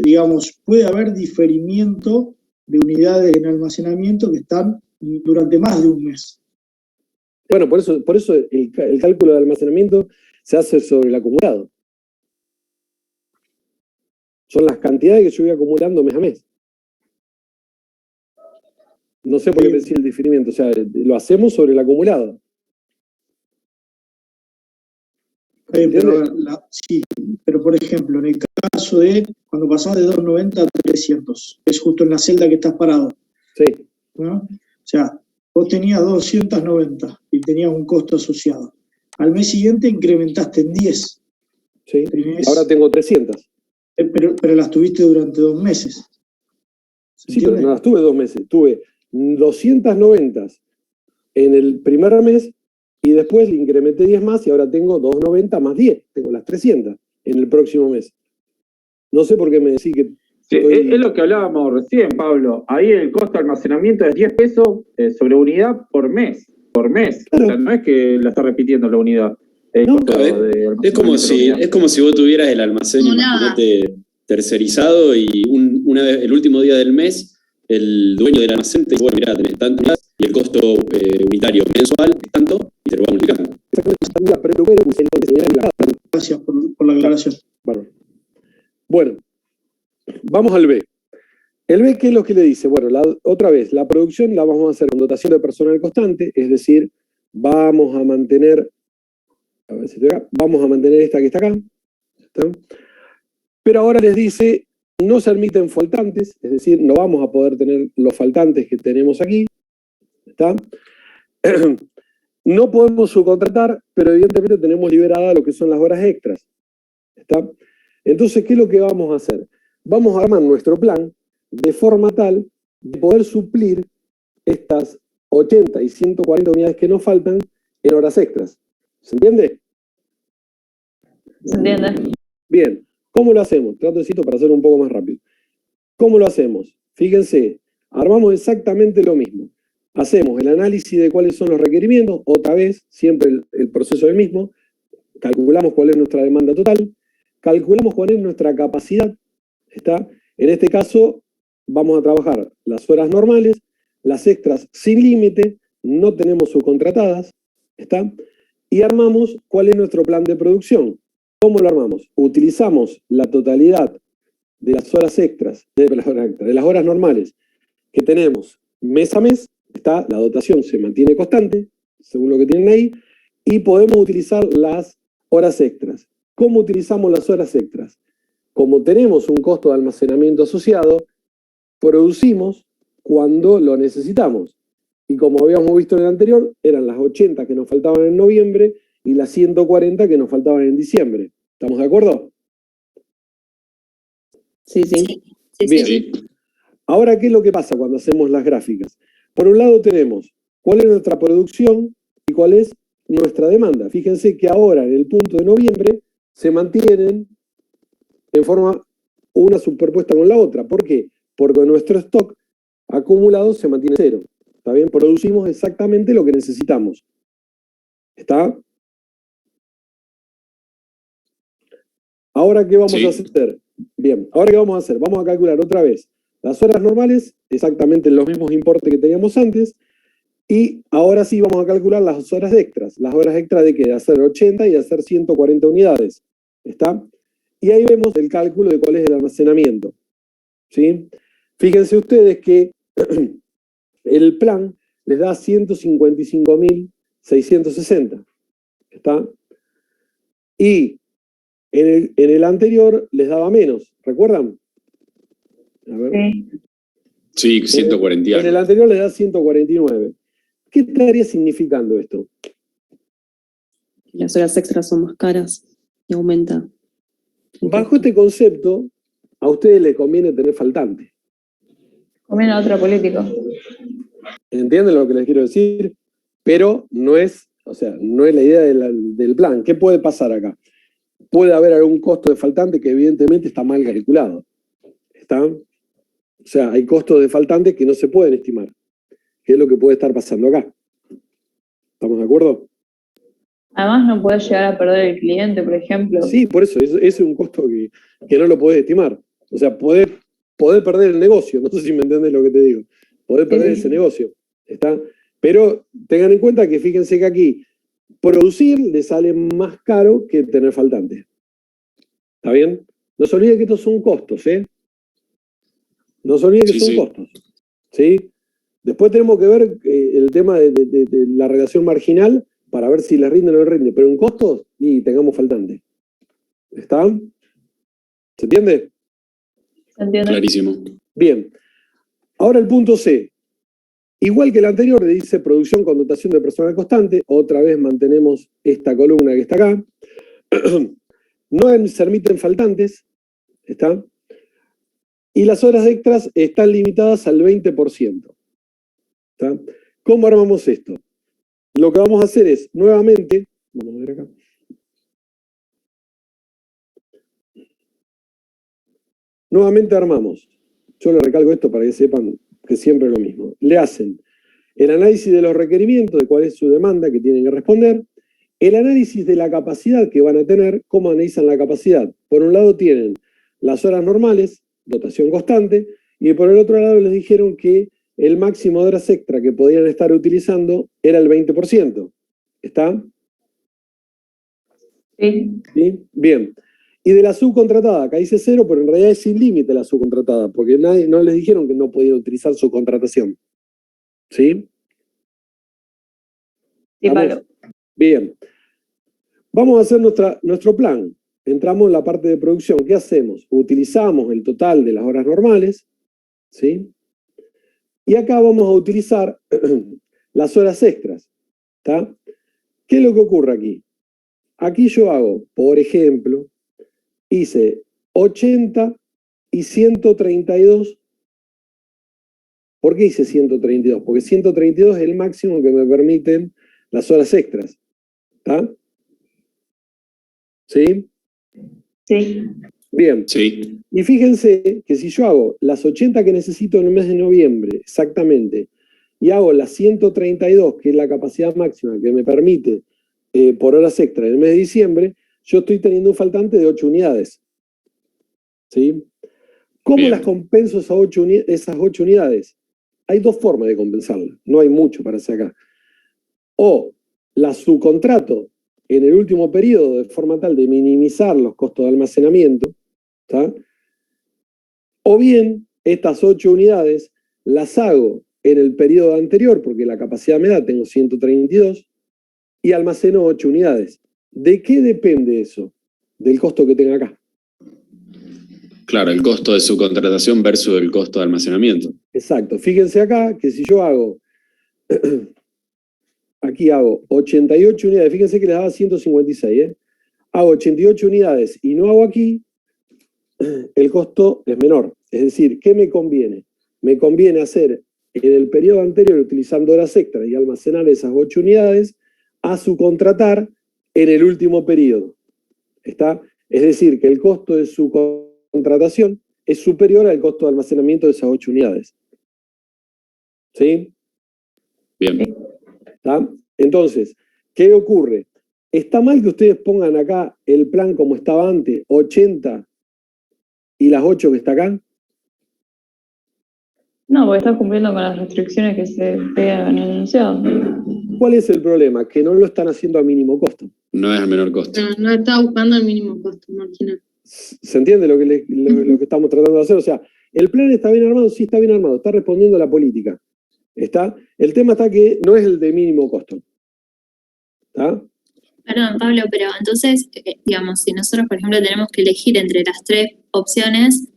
digamos, puede haber diferimiento de unidades en almacenamiento que están durante más de un mes. Bueno, por eso el cálculo de almacenamiento se hace sobre el acumulado. Son las cantidades que yo voy acumulando mes a mes. No sé por qué decir el diferimiento, o sea, lo hacemos sobre el acumulado. Pero por ejemplo, en el caso de cuando pasás de 290 a 300, es justo en la celda que estás parado. Sí. ¿No? O sea, vos tenías 290 y tenías un costo asociado. Al mes siguiente incrementaste en 10. Sí. Ahora tengo 300. Pero las tuviste durante 2 meses. Sí, pero no las tuve 2 meses. Tuve 290 en el primer mes y después le incrementé 10 más y ahora tengo 290 más 10. Tengo las 300 en el próximo mes. No sé por qué me decís que... Sí, es lo que hablábamos recién, Pablo. Ahí el costo de almacenamiento es 10 pesos sobre unidad por mes. Claro. O sea, no es que la está repitiendo la unidad. Es como si vos tuvieras el almacén, imagínate, tercerizado y el último día del mes, el dueño del almacén te dice, bueno, mirá, tenés tantas unidades y el costo unitario mensual es tanto y te lo va multiplicando. Gracias por la aclaración. Bueno, vamos al B. El B, ¿qué es lo que le dice? Bueno, otra vez, la producción la vamos a hacer con dotación de personal constante, es decir, vamos a mantener esta que está acá. ¿Está? Pero ahora les dice, no se admiten faltantes, es decir, no vamos a poder tener los faltantes que tenemos aquí. ¿Está? No podemos subcontratar, pero evidentemente tenemos liberada lo que son las horas extras. ¿Está? Entonces, ¿qué es lo que vamos a hacer? Vamos a armar nuestro plan de forma tal de poder suplir estas 80 y 140 unidades que nos faltan en horas extras. ¿Se entiende? ¿Se entiende? Bien. ¿Cómo lo hacemos? Trato de decirlo para hacerlo un poco más rápido. ¿Cómo lo hacemos? Fíjense, armamos exactamente lo mismo. Hacemos el análisis de cuáles son los requerimientos, otra vez, siempre el proceso es el mismo. Calculamos cuál es nuestra demanda total, calculamos cuál es nuestra capacidad. ¿Está? En este caso, vamos a trabajar las horas normales, las extras sin límite, no tenemos subcontratadas, ¿está? Y armamos cuál es nuestro plan de producción. ¿Cómo lo armamos? Utilizamos la totalidad de las horas extras, de las horas normales que tenemos mes a mes, ¿está? La dotación se mantiene constante, según lo que tienen ahí, y podemos utilizar las horas extras. ¿Cómo utilizamos las horas extras? Como tenemos un costo de almacenamiento asociado, producimos cuando lo necesitamos. Y como habíamos visto en el anterior, eran las 80 que nos faltaban en noviembre y las 140 que nos faltaban en diciembre. ¿Estamos de acuerdo? Sí, sí. Bien. Ahora, ¿qué es lo que pasa cuando hacemos las gráficas? Por un lado tenemos cuál es nuestra producción y cuál es nuestra demanda. Fíjense que ahora, en el punto de noviembre, se mantienen en forma una superpuesta con la otra. ¿Por qué? Porque nuestro stock acumulado se mantiene cero. ¿Está bien? Producimos exactamente lo que necesitamos. ¿Está? Ahora, ¿qué vamos a hacer? Bien, ahora ¿qué vamos a hacer? Vamos a calcular otra vez las horas normales, exactamente los mismos importes que teníamos antes, y ahora sí vamos a calcular las horas extras. Las horas extras de qué? De hacer 80 y de hacer 140 unidades. ¿Está? Y ahí vemos el cálculo de cuál es el almacenamiento. ¿Sí? Fíjense ustedes que el plan les da 155.660. ¿Está? Y en el anterior les daba menos, ¿recuerdan? A ver. Sí, 140. En el anterior les da 149. ¿Qué estaría significando esto? Las horas extras son más caras y aumenta. Bajo este concepto, a ustedes les conviene tener faltante. Conviene otra política. ¿Entienden lo que les quiero decir? Pero no es, o sea, no es la idea del plan. ¿Qué puede pasar acá? Puede haber algún costo de faltante que evidentemente está mal calculado. ¿Está? O sea, hay costos de faltantes que no se pueden estimar. ¿Qué es lo que puede estar pasando acá? ¿Estamos de acuerdo? Además no puede llegar a perder el cliente, por ejemplo. Sí, por eso, ese es un costo que no lo podés estimar. O sea, poder perder el negocio, no sé si me entiendes lo que te digo. Poder perder ese negocio. ¿Está? Pero tengan en cuenta que fíjense que aquí producir le sale más caro que tener faltantes. ¿Está bien? No se olviden que estos son costos, ¿eh? No se olviden que son costos. ¿Sí? Después tenemos que ver el tema de la relación marginal para ver si les rinde o no les rinde. Pero en costos, y tengamos faltantes. ¿Está? ¿Se entiende? Se entiende. Clarísimo. Bien. Ahora el punto C. Igual que el anterior, le dice producción con dotación de personal constante. Otra vez mantenemos esta columna que está acá. No se admiten faltantes. ¿Está? Y las horas extras están limitadas al 20%. ¿Está? ¿Cómo armamos esto? Lo que vamos a hacer es, nuevamente, vamos a ver acá. Nuevamente armamos. Yo le recalco esto para que sepan que siempre es lo mismo. Le hacen el análisis de los requerimientos, de cuál es su demanda que tienen que responder, el análisis de la capacidad que van a tener, cómo analizan la capacidad. Por un lado tienen las horas normales, dotación constante, y por el otro lado les dijeron que el máximo de horas extra que podían estar utilizando era el 20%. ¿Está? Sí. ¿Sí? Bien. Y de la subcontratada, acá dice 0, pero en realidad es sin límite la subcontratada, porque no les dijeron que no podían utilizar su contratación. ¿Sí? Sí, Pablo. Bien. Vamos a hacer nuestro plan. Entramos en la parte de producción. ¿Qué hacemos? Utilizamos el total de las horas normales, ¿sí? Y acá vamos a utilizar las horas extras. ¿Está? ¿Qué es lo que ocurre aquí? Aquí yo hago, por ejemplo, hice 80 y 132. ¿Por qué hice 132? Porque 132 es el máximo que me permiten las horas extras. ¿Está? ¿Sí? Sí. Bien. Sí. Y fíjense que si yo hago las 80 que necesito en el mes de noviembre, exactamente, y hago las 132, que es la capacidad máxima que me permite por horas extra en el mes de diciembre, yo estoy teniendo un faltante de 8 unidades. ¿Sí? ¿Cómo Bien. las compenso esas 8 unidades? Hay dos formas de compensarlas, no hay mucho para hacer acá. O las subcontrato en el último periodo de forma tal de minimizar los costos de almacenamiento, ¿está? O bien estas 8 unidades las hago en el periodo anterior, porque la capacidad me da, tengo 132, y almaceno 8 unidades. ¿De qué depende eso? Del costo que tenga acá. Claro, el costo de subcontratación versus el costo de almacenamiento. Exacto. Fíjense acá que si yo hago, aquí hago 88 unidades, fíjense que les daba 156, ¿eh? Hago 88 unidades y no hago aquí, el costo es menor. Es decir, ¿qué me conviene? Me conviene hacer en el periodo anterior, utilizando horas extras y almacenar esas 8 unidades, a subcontratar en el último periodo. ¿Está? Es decir, que el costo de su contratación es superior al costo de almacenamiento de esas 8 unidades. ¿Sí? Bien. ¿Está? Entonces, ¿qué ocurre? ¿Está mal que ustedes pongan acá el plan como estaba antes, 80 y las 8 que está acá? No, porque estás cumpliendo con las restricciones que se pegan en el enunciado. ¿Cuál es el problema? Que no lo están haciendo a mínimo costo. No es el menor costo. No está buscando el mínimo costo marginal. ¿Se entiende lo que estamos tratando de hacer? O sea, ¿el plan está bien armado? Sí, está bien armado. Está respondiendo a la política. ¿Está? El tema está que no es el de mínimo costo. ¿Está? Perdón, Pablo, pero entonces, digamos, si nosotros, por ejemplo, tenemos que elegir entre las 3 opciones,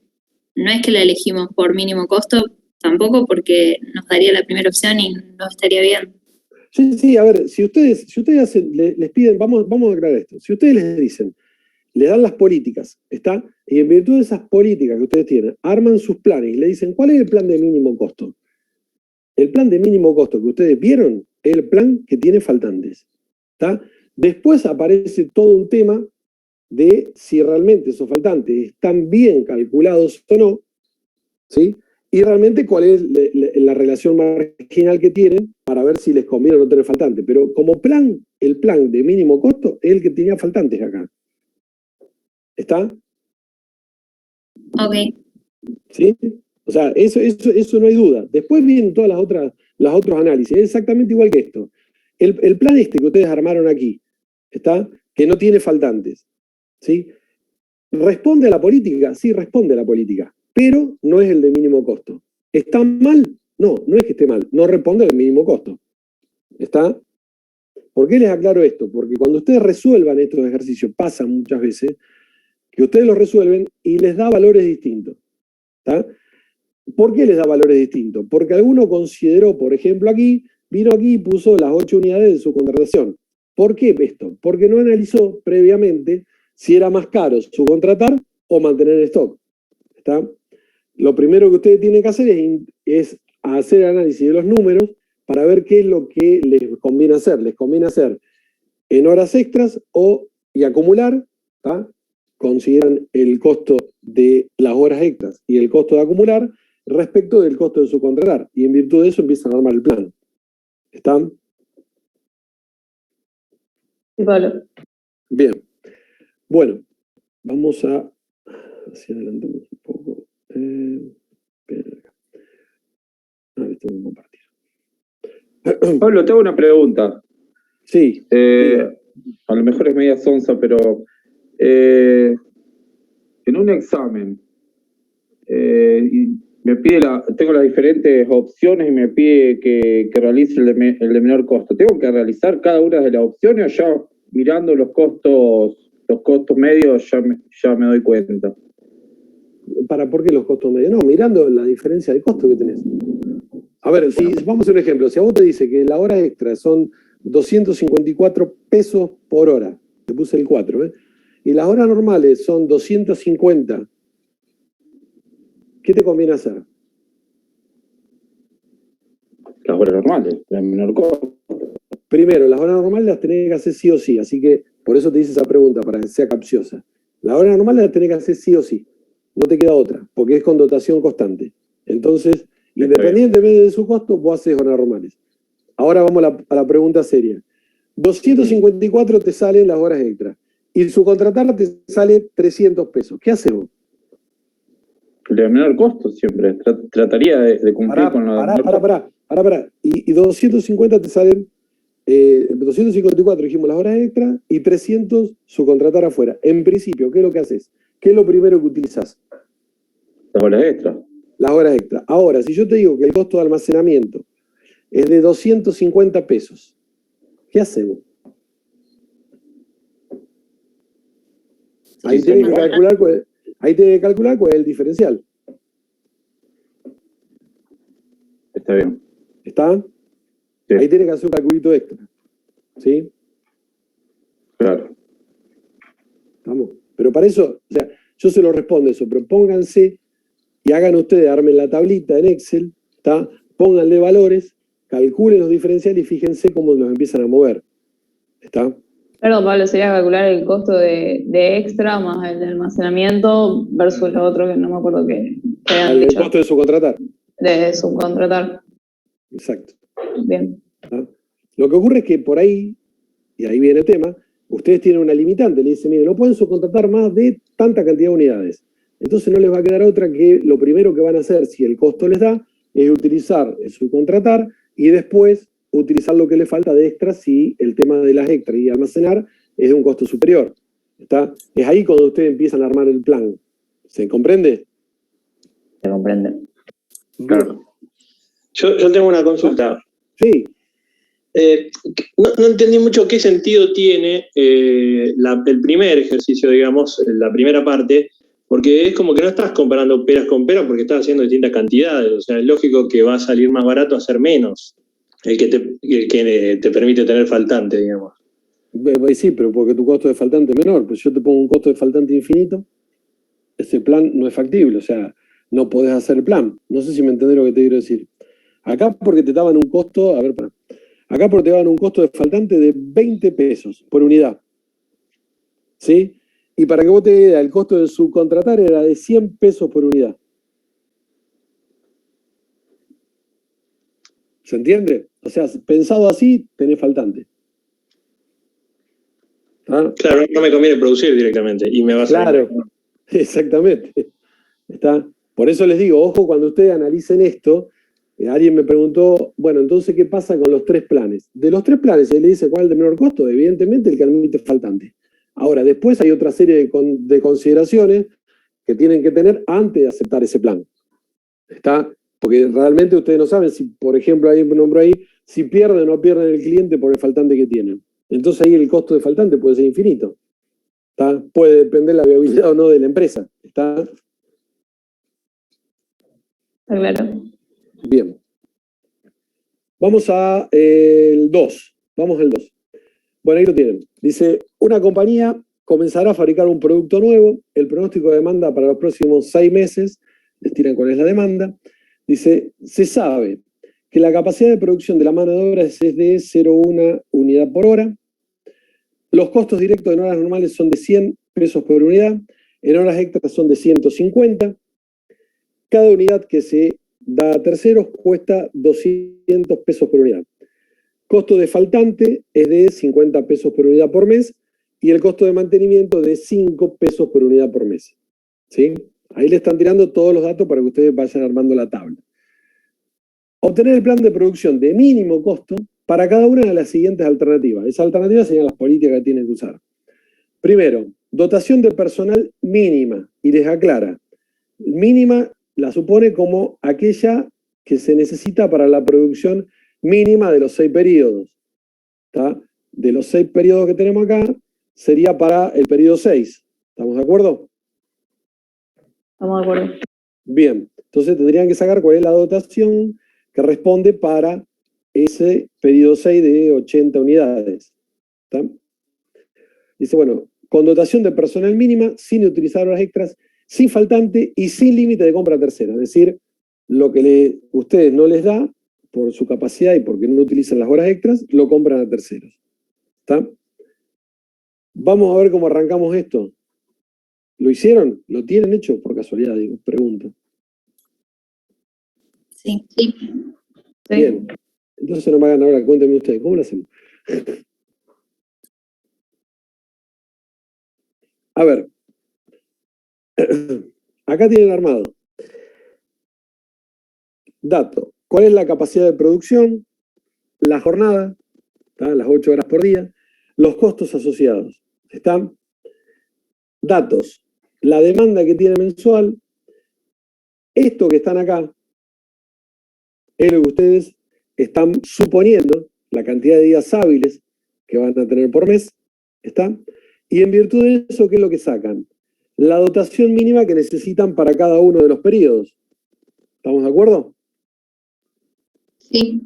no es que la elegimos por mínimo costo, tampoco porque nos daría la primera opción y no estaría bien. Sí, a ver, si ustedes hacen, les piden, vamos a aclarar esto, si ustedes les dicen, le dan las políticas, ¿está? Y en virtud de esas políticas que ustedes tienen, arman sus planes y le dicen, ¿cuál es el plan de mínimo costo? El plan de mínimo costo que ustedes vieron es el plan que tiene faltantes, ¿está? Después aparece todo un tema de si realmente esos faltantes están bien calculados o no, ¿sí? Y realmente cuál es la relación marginal que tienen para ver si les conviene o no tener faltantes. Pero como plan, el plan de mínimo costo es el que tenía faltantes acá. ¿Está? Ok. ¿Sí? O sea, eso no hay duda. Después vienen todas los otros análisis. Es exactamente igual que esto. El plan este que ustedes armaron aquí, ¿está? Que no tiene faltantes, ¿sí? ¿Responde a la política? Sí, responde a la política, pero no es el de mínimo costo. ¿Está mal? No, no es que esté mal, no responde al mínimo costo. ¿Está? ¿Por qué les aclaro esto? Porque cuando ustedes resuelvan estos ejercicios, pasa muchas veces que ustedes los resuelven y les da valores distintos. ¿Está? ¿Por qué les da valores distintos? Porque alguno consideró, por ejemplo, vino aquí y puso las 8 unidades de su contratación. ¿Por qué esto? Porque no analizó previamente si era más caro subcontratar o mantener en stock. ¿Está? Lo primero que ustedes tienen que hacer es hacer análisis de los números para ver qué es lo que les conviene hacer. Les conviene hacer en horas extras y acumular, ¿está? Consideran el costo de las horas extras y el costo de acumular respecto del costo de subcontratar. Y en virtud de eso empiezan a armar el plan. ¿Están? Sí, Pablo. Bien. Bueno, vamos a... Así adelantamos un poco. Esto voy a compartir. Pablo, te hago una pregunta. Sí. A lo mejor es media sonsa, pero en un examen y tengo las diferentes opciones y me pide que realice el de menor costo. ¿Tengo que realizar cada una de las opciones o ya mirando los costos medios ya me doy cuenta? ¿Por qué los costos medios? No, mirando la diferencia de costo que tenés. A ver, vamos a hacer un ejemplo. Si a vos te dice que la hora extra son 254 pesos por hora, te puse el 4, y las horas normales son 250, ¿qué te conviene hacer? Las horas normales, la menor costo. Primero, las horas normales las tenés que hacer sí o sí, así que por eso te hice esa pregunta, para que sea capciosa. Las horas normales las tenés que hacer sí o sí, no te queda otra, porque es con dotación constante. Entonces, independientemente de su costo, vos haces horas normales. Ahora vamos a la pregunta seria. 254 te salen las horas extras, y subcontratar te sale 300 pesos. ¿Qué haces vos? El de menor costo siempre. Trataría de cumplir con la... Pará. Y 250 te salen, 254 dijimos las horas extras y 300 subcontratar afuera. En principio, ¿qué es lo que haces? ¿Qué es lo primero que utilizas? Las horas extras. Las horas extras. Ahora, si yo te digo que el costo de almacenamiento es de 250 pesos, ¿qué hacemos? Ahí tienes que calcular cuál es el diferencial. está bien. ¿Está? Sí. Ahí tiene que hacer un calculito extra. ¿Sí? Claro. ¿Estamos? Pero para eso, o sea, yo se lo respondo eso, pero pónganse y hagan ustedes, armen la tablita en Excel, ¿está? Pónganle valores, calculen los diferenciales y fíjense cómo los empiezan a mover. ¿Está? Claro, Pablo, sería calcular el costo de extra más el de almacenamiento versus lo otro que no me acuerdo qué habían dicho. El costo de subcontratar. De subcontratar. Exacto. Bien. ¿Está? Lo que ocurre es que por ahí, y ahí viene el tema, ustedes tienen una limitante, le dicen, mire, no pueden subcontratar más de tanta cantidad de unidades. Entonces no les va a quedar otra que lo primero que van a hacer, si el costo les da, es utilizar el subcontratar y después utilizar lo que le falta de extra si el tema de las extras y almacenar es de un costo superior. ¿Está? Es ahí cuando ustedes empiezan a armar el plan. ¿Se comprende? Se comprende. Claro. Yo tengo una consulta. Sí. No entendí mucho qué sentido tiene el primer ejercicio, digamos, la primera parte, porque es como que no estás comparando peras con peras porque estás haciendo distintas cantidades. O sea, es lógico que va a salir más barato hacer menos, el que te permite tener faltante, digamos. Sí, pero porque tu costo de faltante es menor. Pues yo te pongo un costo de faltante infinito, ese plan no es factible, o sea, no podés hacer el plan. No sé si me entendés lo que te quiero decir. Acá porque te daban un costo, acá porque te daban un costo de faltante de 20 pesos por unidad. ¿Sí? Y para que vos te des idea, el costo de subcontratar era de 100 pesos por unidad. ¿Se entiende? O sea, pensado así, tenés faltante. ¿Ah? Claro, no me conviene producir directamente y me va a salir. Claro, exactamente. ¿Está? Por eso les digo, ojo, cuando ustedes analicen esto, alguien me preguntó, bueno, entonces, ¿qué pasa con los tres planes? De los tres planes, él le dice cuál es el de menor costo, evidentemente el que admite faltante. Ahora, después hay otra serie de consideraciones que tienen que tener antes de aceptar ese plan. ¿Está? Porque realmente ustedes no saben si, por ejemplo, hay un nombre ahí, si pierden o no pierden el cliente por el faltante que tienen. Entonces ahí el costo de faltante puede ser infinito. ¿Está? Puede depender la viabilidad o no de la empresa. ¿Está? Claro. Bien. Vamos a el 2. Vamos al 2. Bueno, ahí lo tienen. Dice, una compañía comenzará a fabricar un producto nuevo. El pronóstico de demanda para los próximos 6 meses, les tiran cuál es la demanda. Dice, se sabe que la capacidad de producción de la mano de obra es de 0,1 unidad por hora. Los costos directos en horas normales son de 100 pesos por unidad. En horas extras son de 150. Cada unidad que se da a terceros cuesta 200 pesos por unidad. Costo de faltante es de 50 pesos por unidad por mes y el costo de mantenimiento de 5 pesos por unidad por mes. ¿Sí? Ahí le están tirando todos los datos para que ustedes vayan armando la tabla. Obtener el plan de producción de mínimo costo para cada una de las siguientes alternativas. Esas alternativas serían las políticas que tienen que usar. Primero, dotación de personal mínima. Y les aclara, mínima la supone como aquella que se necesita para la producción mínima de los 6 periodos. ¿Está? De los 6 periodos que tenemos acá, sería para el periodo 6. ¿Estamos de acuerdo? Estamos de acuerdo. Bien, entonces tendrían que sacar cuál es la dotación que responde para ese periodo 6 de 80 unidades. ¿Está? Dice, bueno, con dotación de personal mínima, sin utilizar horas extras, sin faltante y sin límite de compra tercera. Es decir, lo que ustedes no les da por su capacidad y porque no utilizan las horas extras, lo compran a terceros. ¿Está? Vamos a ver cómo arrancamos esto. ¿Lo hicieron? ¿Lo tienen hecho? Por casualidad, digo, pregunto. Sí. Bien. Entonces no me hagan ahora, cuéntenme ustedes, ¿cómo lo hacemos? A ver. Acá tienen armado. Dato. ¿Cuál es la capacidad de producción? La jornada, ¿tá? Las 8 horas por día. Los costos asociados. ¿Están? Datos. La demanda que tiene mensual. Esto que están acá es lo que ustedes están suponiendo, la cantidad de días hábiles que van a tener por mes. ¿Está? Y en virtud de eso, ¿qué es lo que sacan? La dotación mínima que necesitan para cada uno de los periodos. ¿Estamos de acuerdo? Sí.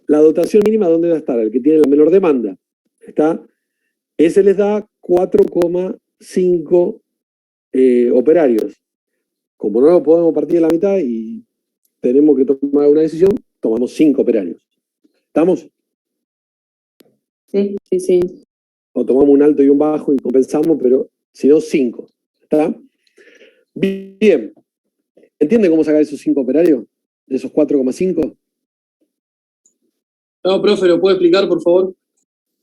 La dotación mínima, ¿dónde va a estar? El que tiene la menor demanda. ¿Está? Ese les da 4,5 operarios. Como no lo podemos partir de la mitad y tenemos que tomar una decisión, tomamos 5 operarios. ¿Estamos? Sí, sí, sí. O tomamos un alto y un bajo y compensamos, pero si no, 5. ¿Está? Bien. ¿Entiende cómo sacar esos 5 operarios? De esos 4,5. No, profe, ¿lo puede explicar, por favor?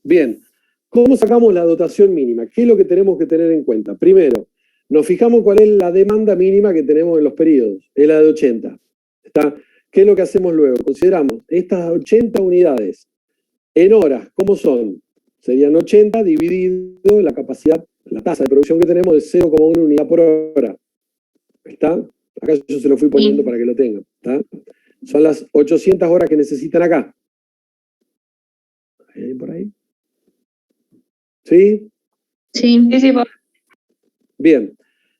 Bien. ¿Cómo sacamos la dotación mínima? ¿Qué es lo que tenemos que tener en cuenta? Primero, nos fijamos cuál es la demanda mínima que tenemos en los periodos. Es la de 80. ¿Está? ¿Qué es lo que hacemos luego? Consideramos estas 80 unidades en horas. ¿Cómo son? Serían 80 dividido la capacidad, la tasa de producción que tenemos de 0,1 unidad por hora. ¿Está? Acá yo se lo fui poniendo para que lo tengan. ¿Está? Son las 800 horas que necesitan acá. ¿Por ahí? ¿Sí? Sí. Bien.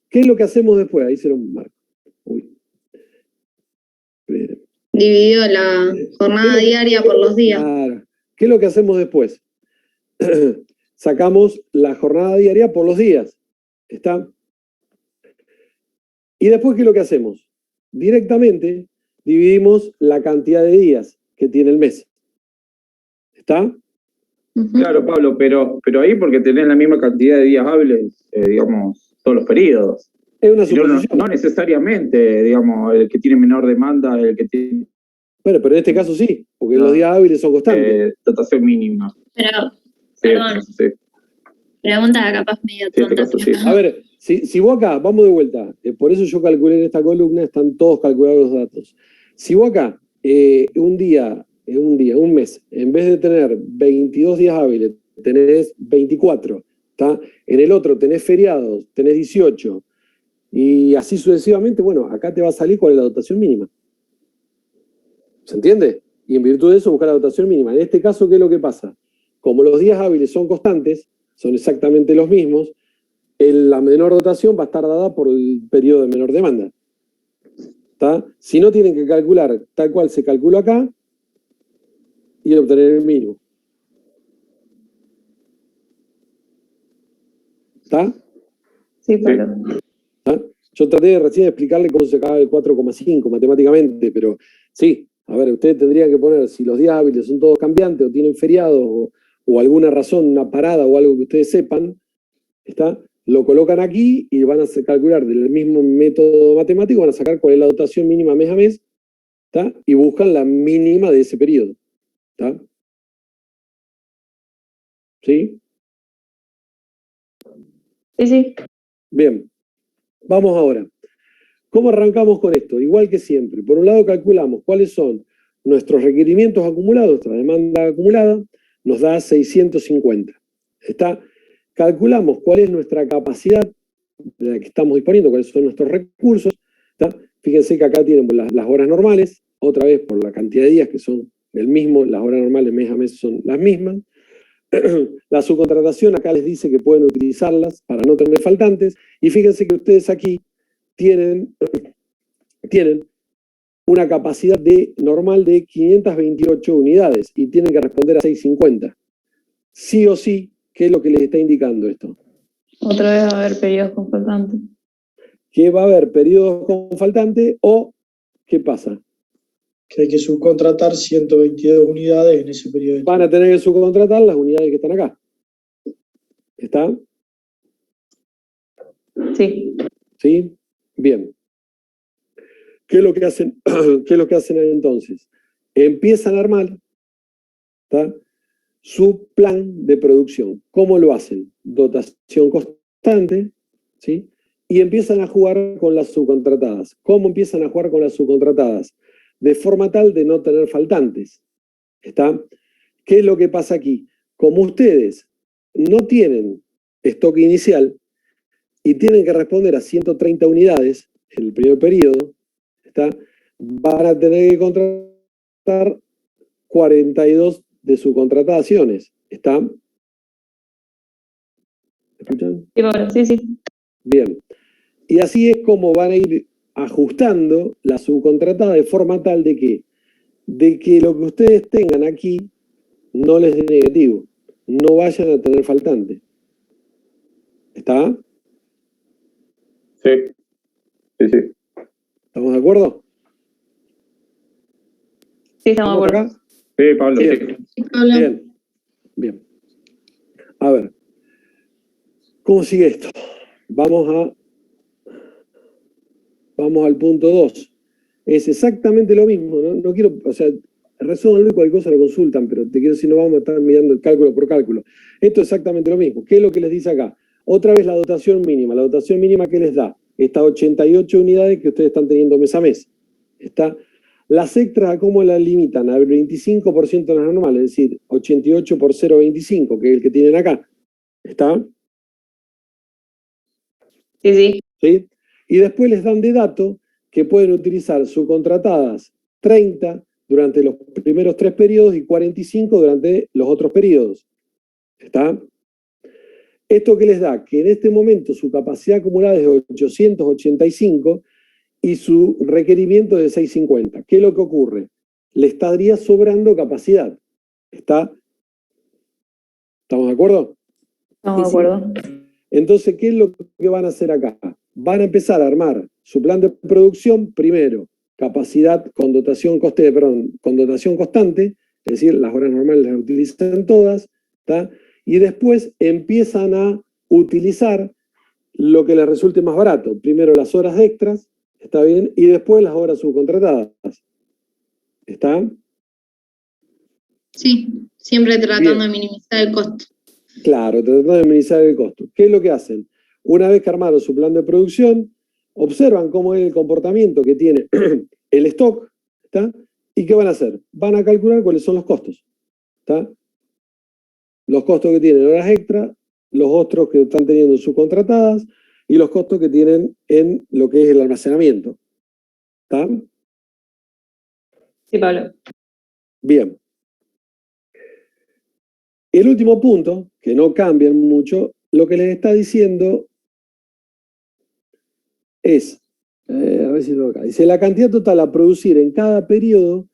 ¿Qué es lo que hacemos después? Ahí se lo marco. Uy. Dividido la jornada diaria por los días. Claro. ¿Qué es lo que hacemos después? Sacamos la jornada diaria por los días. ¿Está? Y después, ¿qué es lo que hacemos? Directamente dividimos la cantidad de días que tiene el mes. ¿Está? Claro, Pablo, pero ahí porque tenés la misma cantidad de días hábiles, digamos, todos los periodos. Es una suposición. No necesariamente, digamos, el que tiene menor demanda, el que tiene... Bueno, pero en este caso sí, porque los días hábiles son constantes. Dotación mínima. Pero, Sí, perdón, sí. pregunta capaz medio Sí, tonta. sí. A ver, si vos acá, vamos de vuelta, por eso yo calculé en esta columna, están todos calculados los datos. Si vos acá, un mes, en vez de tener 22 días hábiles, tenés 24, ¿está? En el otro tenés feriados, tenés 18, y así sucesivamente, bueno, acá te va a salir cuál es la dotación mínima. ¿Se entiende? Y en virtud de eso buscar la dotación mínima. En este caso, ¿qué es lo que pasa? Como los días hábiles son constantes, son exactamente los mismos, la menor dotación va a estar dada por el periodo de menor demanda. ¿Está? Si no, tienen que calcular tal cual se calcula acá y obtener el mínimo. ¿Está? Sí, Pablo. ¿Está? Yo traté de recién explicarle cómo se sacaba el 4,5 matemáticamente, pero sí, a ver, ustedes tendrían que poner, si los días hábiles son todos cambiantes o tienen feriados o alguna razón, una parada o algo que ustedes sepan, ¿está? Lo colocan aquí y van a calcular del mismo método matemático, van a sacar cuál es la dotación mínima mes a mes, ¿está? Y buscan la mínima de ese periodo. ¿Está? ¿Sí? Sí. Bien. Vamos ahora. ¿Cómo arrancamos con esto? Igual que siempre. Por un lado calculamos cuáles son nuestros requerimientos acumulados, nuestra demanda acumulada, nos da 650. ¿Está? Calculamos cuál es nuestra capacidad de la que estamos disponiendo, cuáles son nuestros recursos. ¿Está? Fíjense que acá tenemos las horas normales, otra vez por la cantidad de días que son el mismo, las horas normales mes a mes son las mismas. La subcontratación acá les dice que pueden utilizarlas para no tener faltantes, y fíjense que ustedes aquí tienen una capacidad normal de 528 unidades y tienen que responder a 650. Sí o sí, ¿qué es lo que les está indicando esto? Otra vez va a haber periodos con faltantes. Que va a haber periodos con faltante o, ¿qué pasa? Que hay que subcontratar 122 unidades en ese periodo de tiempo. Van a tener que subcontratar las unidades que están acá. ¿Está? Sí. ¿Sí? Bien. ¿Qué es lo que hacen? ¿Qué es lo que hacen entonces? Empiezan a armar, ¿está?, su plan de producción. ¿Cómo lo hacen? Dotación constante, ¿sí? Y empiezan a jugar con las subcontratadas. ¿Cómo empiezan a jugar con las subcontratadas? De forma tal de no tener faltantes. ¿Está? ¿Qué es lo que pasa aquí? Como ustedes no tienen stock inicial y tienen que responder a 130 unidades en el primer periodo, ¿está?, van a tener que contratar 42 de subcontrataciones. ¿Está? ¿Me escuchan? Sí. Bien. Y así es como van a ir ajustando la subcontratada de forma tal de que de que lo que ustedes tengan aquí no les dé negativo, no vayan a tener faltante. ¿Está? Sí, sí, sí. ¿Estamos de acuerdo? Sí, estamos de acuerdo. Acá? Sí, Pablo. Bien. Sí, Pablo. Bien. Bien. A ver. ¿Cómo sigue esto? Vamos al punto 2. Es exactamente lo mismo, ¿no? No quiero, o sea, resuelvan cualquier cosa lo consultan, pero te quiero decir, no vamos a estar mirando el cálculo por cálculo. Esto es exactamente lo mismo. ¿Qué es lo que les dice acá? Otra vez la dotación mínima. La dotación mínima, ¿qué les da? Estas 88 unidades que ustedes están teniendo mes a mes. ¿Está? Las extras, ¿cómo las limitan? Al 25% de las normales, es decir, 88 por 0,25, que es el que tienen acá. ¿Está? Sí, sí. ¿Sí? Y después les dan de dato que pueden utilizar subcontratadas 30 durante los primeros 3 periodos y 45 durante los otros periodos. ¿Está? ¿Esto qué les da? Que en este momento su capacidad acumulada es de 885 y su requerimiento es de 650. ¿Qué es lo que ocurre? Le estaría sobrando capacidad. ¿Estamos de acuerdo? Estamos de acuerdo. Entonces, ¿qué es lo que van a hacer acá? Van a empezar a armar su plan de producción, primero, capacidad con dotación con dotación constante, es decir, las horas normales las utilizan todas, ¿está? Y después empiezan a utilizar lo que les resulte más barato. Primero las horas extras, ¿está bien? Y después las horas subcontratadas. ¿Está? Sí, siempre tratando de minimizar el costo. Claro, tratando de minimizar el costo. ¿Qué es lo que hacen? Una vez que armaron su plan de producción, observan cómo es el comportamiento que tiene el stock, ¿está? ¿Y qué van a hacer? Van a calcular cuáles son los costos, ¿está? Los costos que tienen horas extra, los otros que están teniendo subcontratadas y los costos que tienen en lo que es el almacenamiento. ¿Está? Sí, Pablo. Bien. El último punto, que no cambian mucho, lo que les está diciendo es, a ver si lo acá, dice, la cantidad total a producir en cada periodo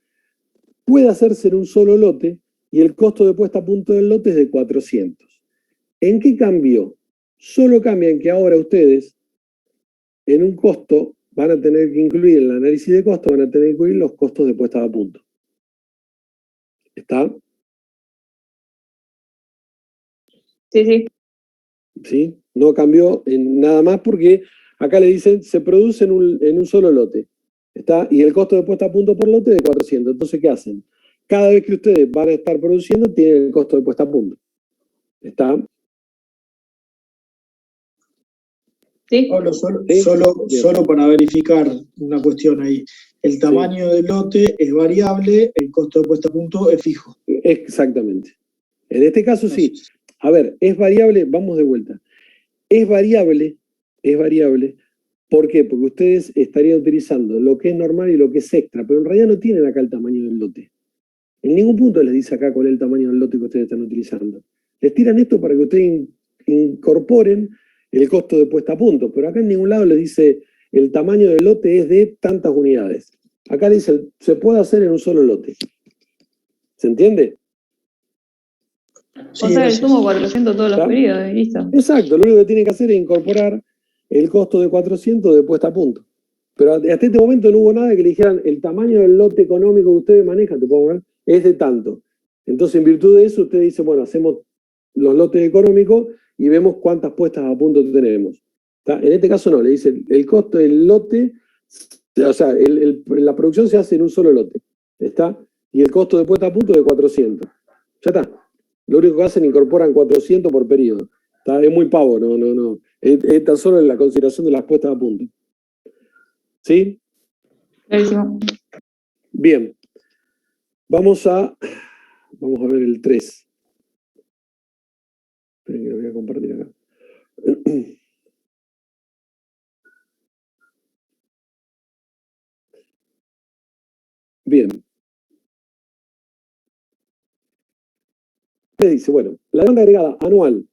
puede hacerse en un solo lote y el costo de puesta a punto del lote es de 400. ¿En qué cambió? Solo cambia en que ahora ustedes, en un costo, van a tener que incluir, en el análisis de costo, van a tener que incluir los costos de puesta a punto. ¿Está? Sí, sí. ¿Sí? No cambió en nada más porque acá le dicen, se produce en un solo lote. ¿Está? Y el costo de puesta a punto por lote es de 400. Entonces, ¿qué hacen? Cada vez que ustedes van a estar produciendo, tienen el costo de puesta a punto. ¿Está? Sí. Pablo, solo para verificar una cuestión ahí. El tamaño del lote es variable, el costo de puesta a punto es fijo. Exactamente. En este caso sí. A ver, es variable, vamos de vuelta. Es variable. ¿Por qué? Porque ustedes estarían utilizando lo que es normal y lo que es extra, pero en realidad no tienen acá el tamaño del lote. En ningún punto les dice acá cuál es el tamaño del lote que ustedes están utilizando. Les tiran esto para que ustedes incorporen el costo de puesta a punto, pero acá en ningún lado les dice el tamaño del lote es de tantas unidades. Acá dice, se puede hacer en un solo lote. ¿Se entiende? O sea, el sumo 400 todos los periodos y listo. Exacto, lo único que tienen que hacer es incorporar el costo de 400 de puesta a punto. Pero hasta este momento no hubo nada que le dijeran el tamaño del lote económico que ustedes manejan, te puedo ver, es de tanto. Entonces, en virtud de eso, ustedes dicen, bueno, hacemos los lotes económicos y vemos cuántas puestas a punto tenemos. ¿Está? En este caso no, le dicen el costo del lote, o sea, la producción se hace en un solo lote. ¿Está? Y el costo de puesta a punto es de 400. Ya está. Lo único que hacen, incorporan 400 por periodo. ¿Está? Es muy pavo, no. Es tan solo en la consideración de las puestas a punto. ¿Sí? Clarísimo. Bien. Vamos a ver el 3. Esperen que lo voy a compartir acá. Bien. Dice, bueno, la demanda agregada anual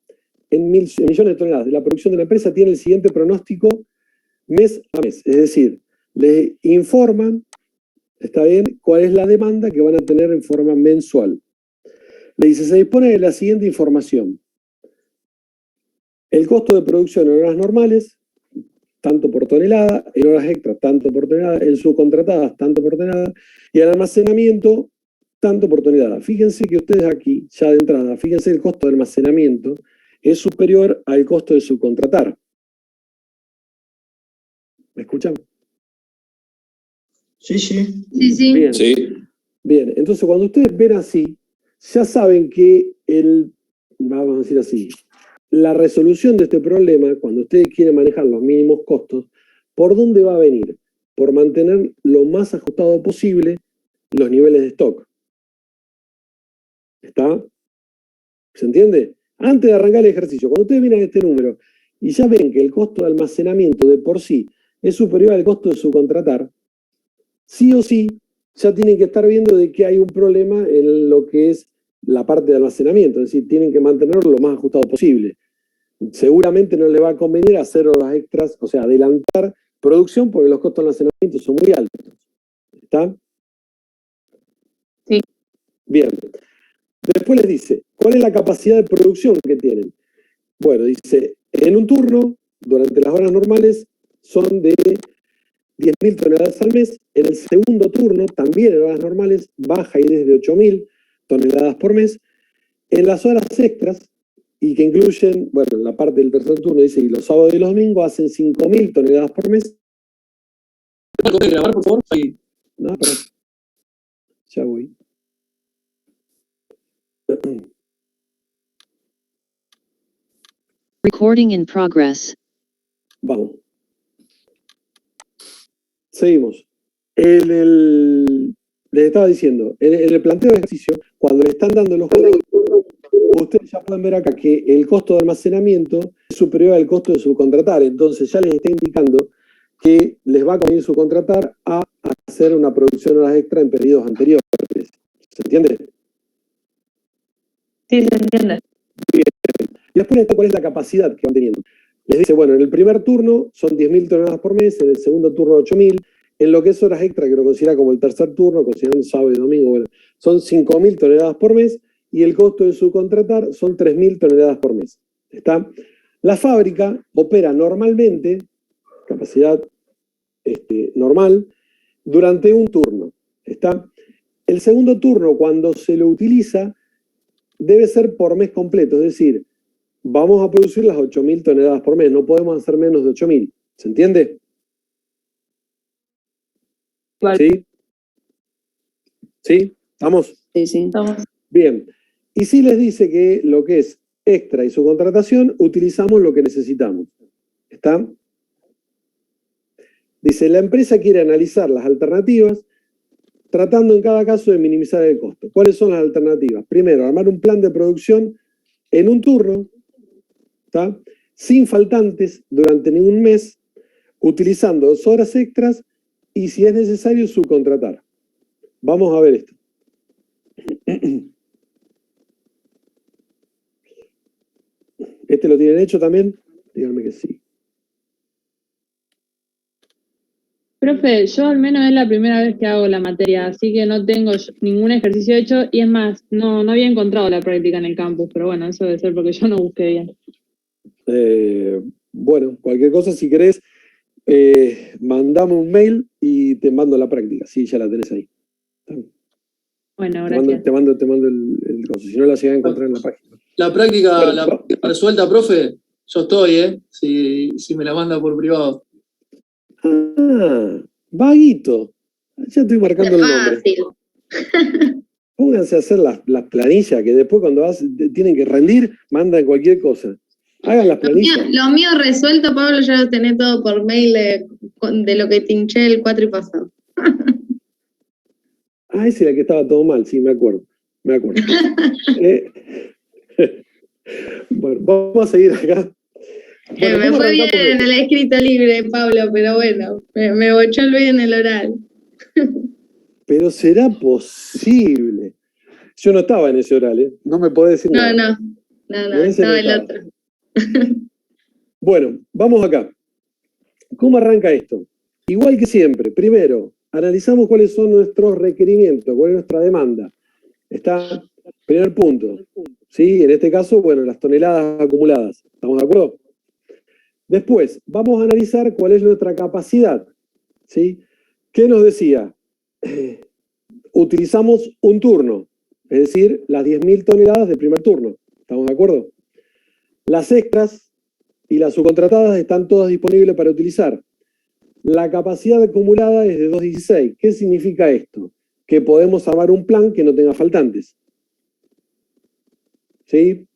en millones de toneladas de la producción de la empresa tiene el siguiente pronóstico mes a mes. Es decir, le informan ¿Está bien? ¿Cuál es la demanda que van a tener en forma mensual? Le dice, se dispone de la siguiente información. El costo de producción en horas normales, tanto por tonelada, en horas extras, tanto por tonelada, en subcontratadas, tanto por tonelada, y el almacenamiento, tanto por tonelada. Fíjense que ustedes aquí, ya de entrada, fíjense el costo de almacenamiento es superior al costo de subcontratar. ¿Me escuchan? Sí, sí. Bien. Bien, entonces cuando ustedes ven así, ya saben que vamos a decir así, la resolución de este problema, cuando ustedes quieren manejar los mínimos costos, ¿por dónde va a venir? Por mantener lo más ajustado posible los niveles de stock. ¿Está? ¿Se entiende? Antes de arrancar el ejercicio, cuando ustedes miran este número y ya ven que el costo de almacenamiento de por sí es superior al costo de subcontratar, sí o sí, ya tienen que estar viendo de que hay un problema en lo que es la parte de almacenamiento, es decir, tienen que mantenerlo lo más ajustado posible. Seguramente no le va a convenir hacer horas extras, o sea, adelantar producción porque los costos de almacenamiento son muy altos. ¿Está? Sí. Bien. Después les dice, ¿cuál es la capacidad de producción que tienen? Bueno, dice, en un turno, durante las horas normales, son de 10.000 toneladas al mes. En el segundo turno, también en horas normales, baja y desde 8.000 toneladas por mes. En las horas extras, y que incluyen, bueno, la parte del tercer turno dice, y los sábados y los domingos hacen 5.000 toneladas por mes. ¿Puedes grabar, por favor? Sí. No, pero ya voy. Recording in progress. Vamos. Seguimos. Les estaba diciendo, en el planteo de ejercicio, cuando le están dando los costos, ustedes ya pueden ver acá que el costo de almacenamiento es superior al costo de subcontratar. Entonces ya les está indicando que les va a convenir subcontratar a hacer una producción de horas extra en periodos anteriores. ¿Se entiende? Sí, se entiende. Bien. Y después está cuál es la capacidad que van teniendo. Les dice, bueno, en el primer turno son 10.000 toneladas por mes, en el segundo turno 8.000, en lo que es horas extra, que lo considera como el tercer turno, considerando sábado y domingo, bueno, son 5.000 toneladas por mes, y el costo de subcontratar son 3.000 toneladas por mes. ¿Está? La fábrica opera normalmente, capacidad normal, durante un turno. ¿Está? El segundo turno, cuando se lo utiliza, debe ser por mes completo, es decir, vamos a producir las 8.000 toneladas por mes, no podemos hacer menos de 8.000. ¿Se entiende? Vale. ¿Sí? ¿Sí? ¿Estamos? Sí, sí. Estamos. Bien. Y si les dice que lo que es extra y subcontratación, utilizamos lo que necesitamos. ¿Está? Dice, la empresa quiere analizar las alternativas, tratando en cada caso de minimizar el costo. ¿Cuáles son las alternativas? Primero, armar un plan de producción en un turno, ¿está? Sin faltantes durante ningún mes, utilizando 2 horas extras y, si es necesario, subcontratar. Vamos a ver esto. ¿Este lo tienen hecho también? Díganme que sí. Profe, yo al menos es la primera vez que hago la materia, así que no tengo ningún ejercicio hecho y es más, no había encontrado la práctica en el campus, pero bueno, eso debe ser porque yo no busqué bien. Bueno, cualquier cosa, si querés, mandame un mail y te mando la práctica. Sí, ya la tenés ahí. Bueno, gracias. Te mando el coso, si no la llegas a encontrar en la página. La práctica, Bueno, la práctica resuelta, profe, yo estoy, si me la manda por privado. Ah, vaguito. Ya estoy marcando el nombre. Pónganse a hacer las planillas, que después cuando tienen que rendir, mandan cualquier cosa. Hagan las planillas. Lo mío resuelto, Pablo, ya lo tenés todo por mail de lo que te hinché el 4 y pasado. Ah, ese era el que estaba todo mal, sí, me acuerdo. Bueno, vamos a seguir acá. Bueno, me fue bien en el escrito libre, Pablo, pero bueno, me bochó el bien en el oral. Pero será posible. Yo no estaba en ese oral, ¿eh? No me podés decir nada. No, estaba el otro. Bueno, vamos acá. ¿Cómo arranca esto? Igual que siempre. Primero, analizamos cuáles son nuestros requerimientos, cuál es nuestra demanda. Está, primer punto. ¿Sí? En este caso, bueno, las toneladas acumuladas. ¿Estamos de acuerdo? Después, vamos a analizar cuál es nuestra capacidad. ¿Sí? ¿Qué nos decía? Utilizamos un turno, es decir, las 10.000 toneladas del primer turno. ¿Estamos de acuerdo? Las extras y las subcontratadas están todas disponibles para utilizar. La capacidad acumulada es de 216. ¿Qué significa esto? Que podemos armar un plan que no tenga faltantes. ¿Sí?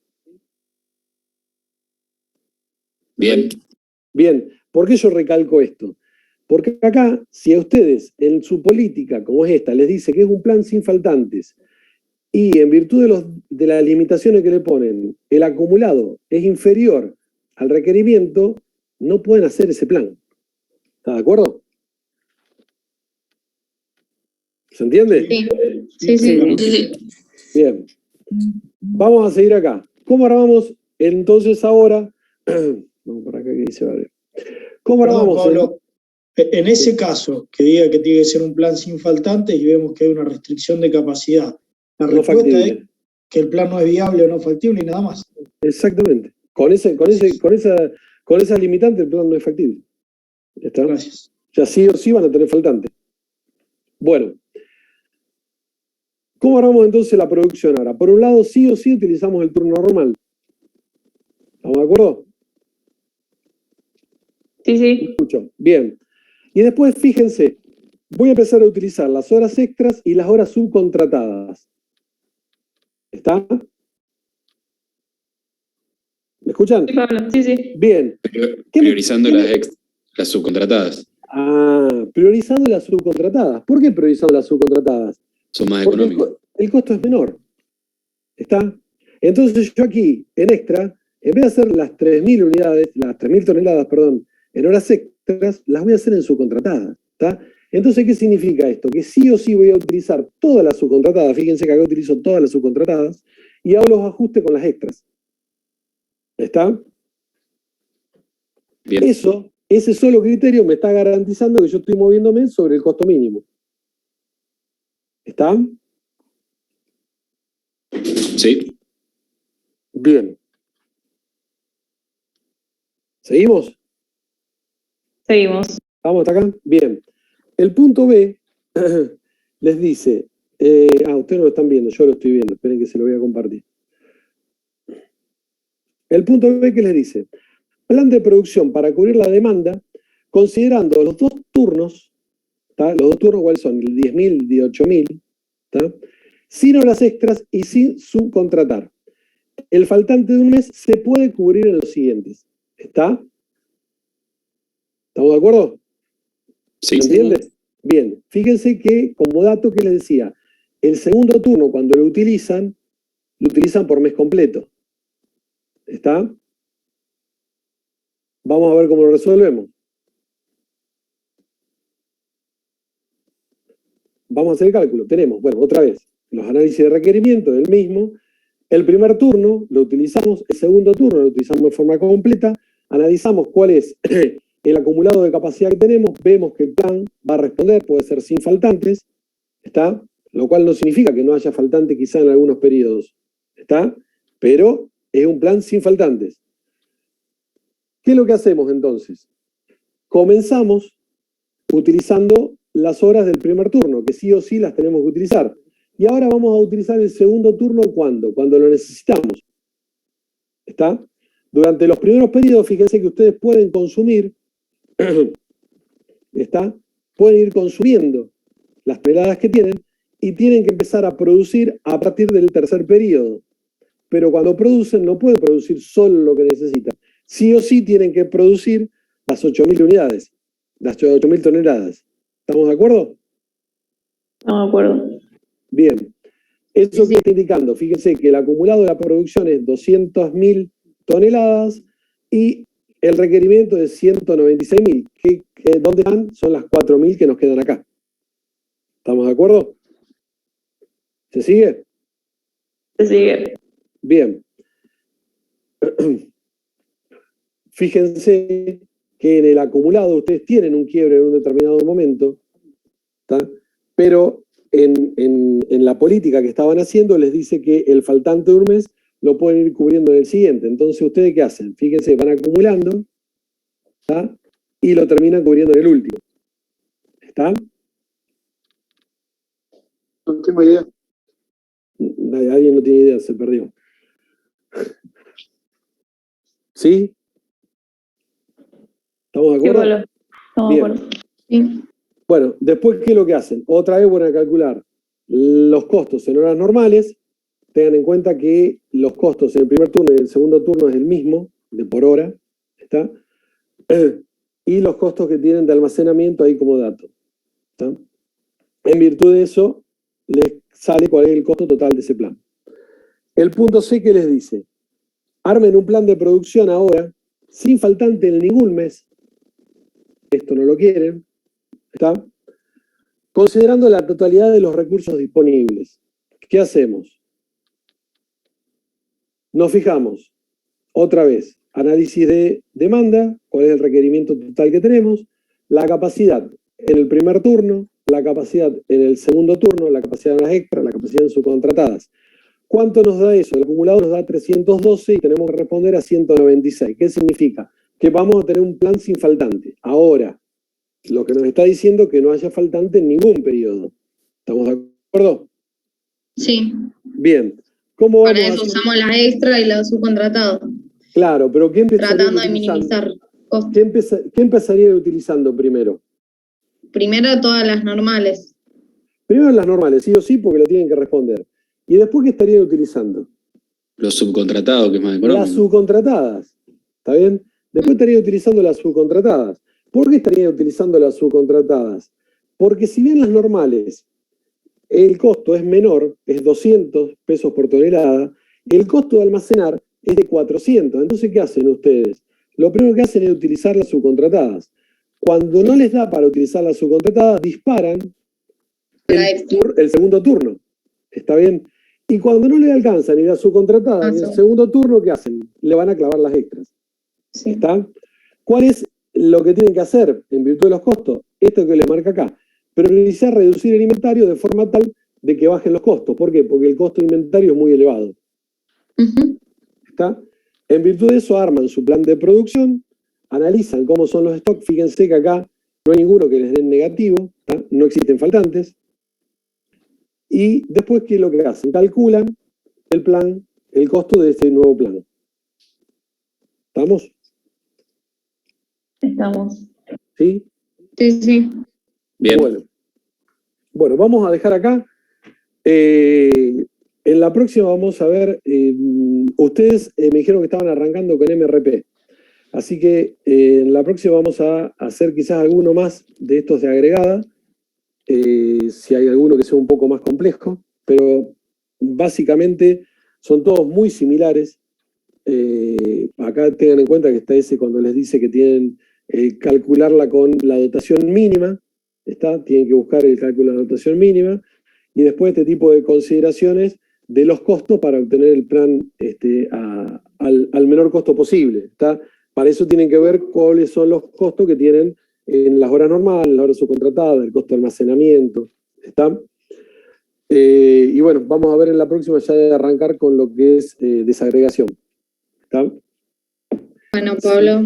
Bien. Bien. ¿Por qué yo recalco esto? Porque acá, si a ustedes en su política, como es esta, les dice que es un plan sin faltantes, y en virtud de las limitaciones que le ponen, el acumulado es inferior al requerimiento, no pueden hacer ese plan. ¿Está de acuerdo? ¿Se entiende? Sí. Bien. Vamos a seguir acá. ¿Cómo armamos entonces ahora? Vamos por acá que dice, vale. ¿Cómo armamos? Pablo, en ese caso, que diga que tiene que ser un plan sin faltantes y vemos que hay una restricción de capacidad, la respuesta es que el plan no es viable o no factible y nada más. Exactamente. Con esa limitante el plan no es factible. ¿Está? Gracias. O sea, sí o sí van a tener faltantes. Bueno. ¿Cómo armamos entonces la producción ahora? Por un lado, sí o sí utilizamos el turno normal. ¿Estamos de acuerdo? Sí. ¿Me escucho? Bien. Y después, fíjense, voy a empezar a utilizar las horas extras y las horas subcontratadas. ¿Está? ¿Me escuchan? Sí, Pablo, sí. Bien. Priorizando las subcontratadas. Priorizando las subcontratadas. ¿Por qué priorizando las subcontratadas? Son más Porque económicos. el costo es menor. ¿Está? Entonces yo aquí, en extra, en vez de hacer las 3.000 unidades, las 3.000 toneladas, perdón, en horas extras, las voy a hacer en subcontratadas. ¿Está? Entonces, ¿qué significa esto? Que sí o sí voy a utilizar todas las subcontratadas. Fíjense que acá utilizo todas las subcontratadas y hago los ajustes con las extras. ¿Está? Bien. Ese solo criterio me está garantizando que yo estoy moviéndome sobre el costo mínimo. ¿Está? Sí. Bien. ¿Seguimos? Seguimos. ¿Vamos hasta acá? Bien. El punto B les dice, ustedes no lo están viendo, yo lo estoy viendo, esperen que se lo voy a compartir. El punto B que les dice, plan de producción para cubrir la demanda, considerando los dos turnos, ¿tá? Los dos turnos, ¿cuáles son? El 10.000 y 8.000, ¿tá? Sin horas extras y sin subcontratar. El faltante de un mes se puede cubrir en los siguientes. ¿Está? ¿Estamos de acuerdo? Sí. ¿Se entiende? Bien. Fíjense que, como dato que les decía, el segundo turno, cuando lo utilizan por mes completo. ¿Está? Vamos a ver cómo lo resolvemos. Vamos a hacer el cálculo. Tenemos, bueno, otra vez, los análisis de requerimiento del mismo. El primer turno lo utilizamos, el segundo turno lo utilizamos de forma completa, analizamos cuál es el acumulado de capacidad que tenemos, vemos que el plan va a responder, puede ser sin faltantes, ¿está? Lo cual no significa que no haya faltante quizá en algunos periodos, ¿está? Pero es un plan sin faltantes. ¿Qué es lo que hacemos entonces? Comenzamos utilizando las horas del primer turno, que sí o sí las tenemos que utilizar. Y ahora vamos a utilizar el segundo turno, ¿cuándo? Cuando lo necesitamos. ¿Está? Durante los primeros periodos, fíjense que ustedes pueden consumir, ¿está? Pueden ir consumiendo las toneladas que tienen y tienen que empezar a producir a partir del tercer periodo. Pero cuando producen, no pueden producir solo lo que necesitan. Sí o sí tienen que producir las 8.000 unidades, las 8.000 toneladas. ¿Estamos de acuerdo? Estamos de acuerdo. Bien. ¿Eso qué está indicando? Fíjense que el acumulado de la producción es 200.000 toneladas y el requerimiento es 196.000. ¿Dónde están? Son las 4.000 que nos quedan acá. ¿Estamos de acuerdo? ¿Se sigue? Se sigue. Bien. Fíjense que en el acumulado ustedes tienen un quiebre en un determinado momento, ¿está? Pero en la política que estaban haciendo les dice que el faltante de un mes lo pueden ir cubriendo en el siguiente. Entonces, ¿ustedes qué hacen? Fíjense, van acumulando, ¿está? Y lo terminan cubriendo en el último. ¿Está? No tengo idea. Alguien no tiene idea, se perdió. ¿Sí? ¿Estamos de acuerdo? Estamos de acuerdo. Sí. Bueno, después, ¿qué es lo que hacen? Otra vez van a calcular los costos en horas normales. Tengan en cuenta que los costos en el primer turno y en el segundo turno es el mismo, de por hora, ¿está? Y los costos que tienen de almacenamiento ahí como dato, ¿está? En virtud de eso, les sale cuál es el costo total de ese plan. El punto C que les dice, armen un plan de producción ahora, sin faltante en ningún mes, esto no lo quieren, ¿está? Considerando la totalidad de los recursos disponibles. ¿Qué hacemos? Nos fijamos, otra vez, análisis de demanda, cuál es el requerimiento total que tenemos, la capacidad en el primer turno, la capacidad en el segundo turno, la capacidad en las extras, la capacidad en subcontratadas. ¿Cuánto nos da eso? El acumulado nos da 312 y tenemos que responder a 196. ¿Qué significa? Que vamos a tener un plan sin faltante. Ahora, lo que nos está diciendo es que no haya faltante en ningún periodo. ¿Estamos de acuerdo? Sí. Bien. ¿Cómo Para vamos eso a hacer? usamos la extra y los subcontratados. Claro, pero ¿qué empezaría Tratando de utilizando? minimizar costos. ¿Qué empezaría utilizando primero? Primero todas las normales. Primero las normales, sí o sí, porque lo tienen que responder. ¿Y después qué estarían utilizando? Los subcontratados, que es más económico. Las subcontratadas. ¿Está bien? Después estarían utilizando las subcontratadas. ¿Por qué estarían utilizando las subcontratadas? Porque si bien las normales, el costo es menor, es 200 pesos por tonelada, el costo de almacenar es de 400. Entonces, ¿qué hacen ustedes? Lo primero que hacen es utilizar las subcontratadas. Cuando no les da para utilizar las subcontratadas, disparan el segundo turno. ¿Está bien? Y cuando no le alcanza ni la subcontratada ni el segundo turno, ¿qué hacen? Le van a clavar las extras. Sí. ¿Está? ¿Cuál es lo que tienen que hacer en virtud de los costos? Esto que les marca acá. Priorizar, reducir el inventario de forma tal de que bajen los costos. ¿Por qué? Porque el costo de inventario es muy elevado. ¿Está? En virtud de eso arman su plan de producción, analizan cómo son los stocks. Fíjense que acá no hay ninguno que les den negativo, ¿está? No existen faltantes. Y después, ¿qué es lo que hacen? Calculan el plan, el costo de este nuevo plan. ¿Estamos? Estamos. ¿Sí? Sí, sí. Bien. Bueno, vamos a dejar acá. En la próxima vamos a ver, ustedes me dijeron que estaban arrancando con MRP. Así que en la próxima vamos a hacer quizás alguno más de estos de agregada. Si hay alguno que sea un poco más complejo, pero básicamente son todos muy similares. Acá tengan en cuenta que está ese cuando les dice que tienen calcularla con la dotación mínima, tienen que buscar el cálculo de la dotación mínima, y después este tipo de consideraciones de los costos para obtener el plan al menor costo posible. Para eso tienen que ver cuáles son los costos que tienen en las horas normales, en las horas subcontratadas, el costo de almacenamiento. Y bueno, vamos a ver en la próxima ya de arrancar con lo que es desagregación. ¿Está? Bueno, Pablo.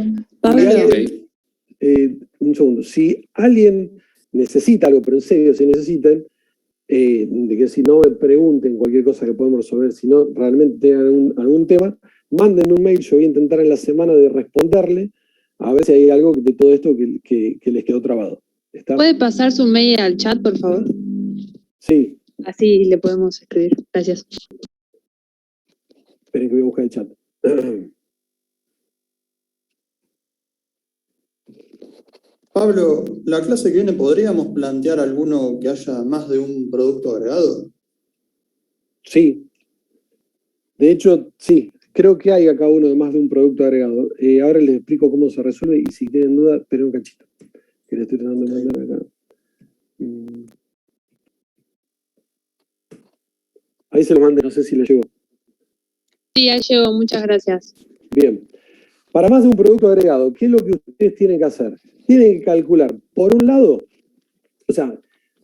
Un segundo. Si alguien necesita algo, pero en serio, si necesitan, de que si no me pregunten cualquier cosa que podemos resolver, si no realmente tengan algún tema, manden un mail, yo voy a intentar en la semana de responderle, a ver si hay algo de todo esto que les quedó trabado. ¿Está? ¿Puede pasar su mail al chat, por favor? Sí. Así le podemos escribir. Gracias. Esperen que voy a buscar el chat. Pablo, la clase que viene, ¿podríamos plantear alguno que haya más de un producto agregado? Sí. De hecho, sí. Creo que hay acá uno de más de un producto agregado. Ahora les explico cómo se resuelve y si tienen duda, esperen un cachito. Que le estoy tratando de mandar acá. Ahí se lo mandé, no sé si le llegó. Sí, ahí llegó. Muchas gracias. Bien. Para más de un producto agregado, ¿qué es lo que ustedes tienen que hacer? Tienen que calcular, por un lado, o sea,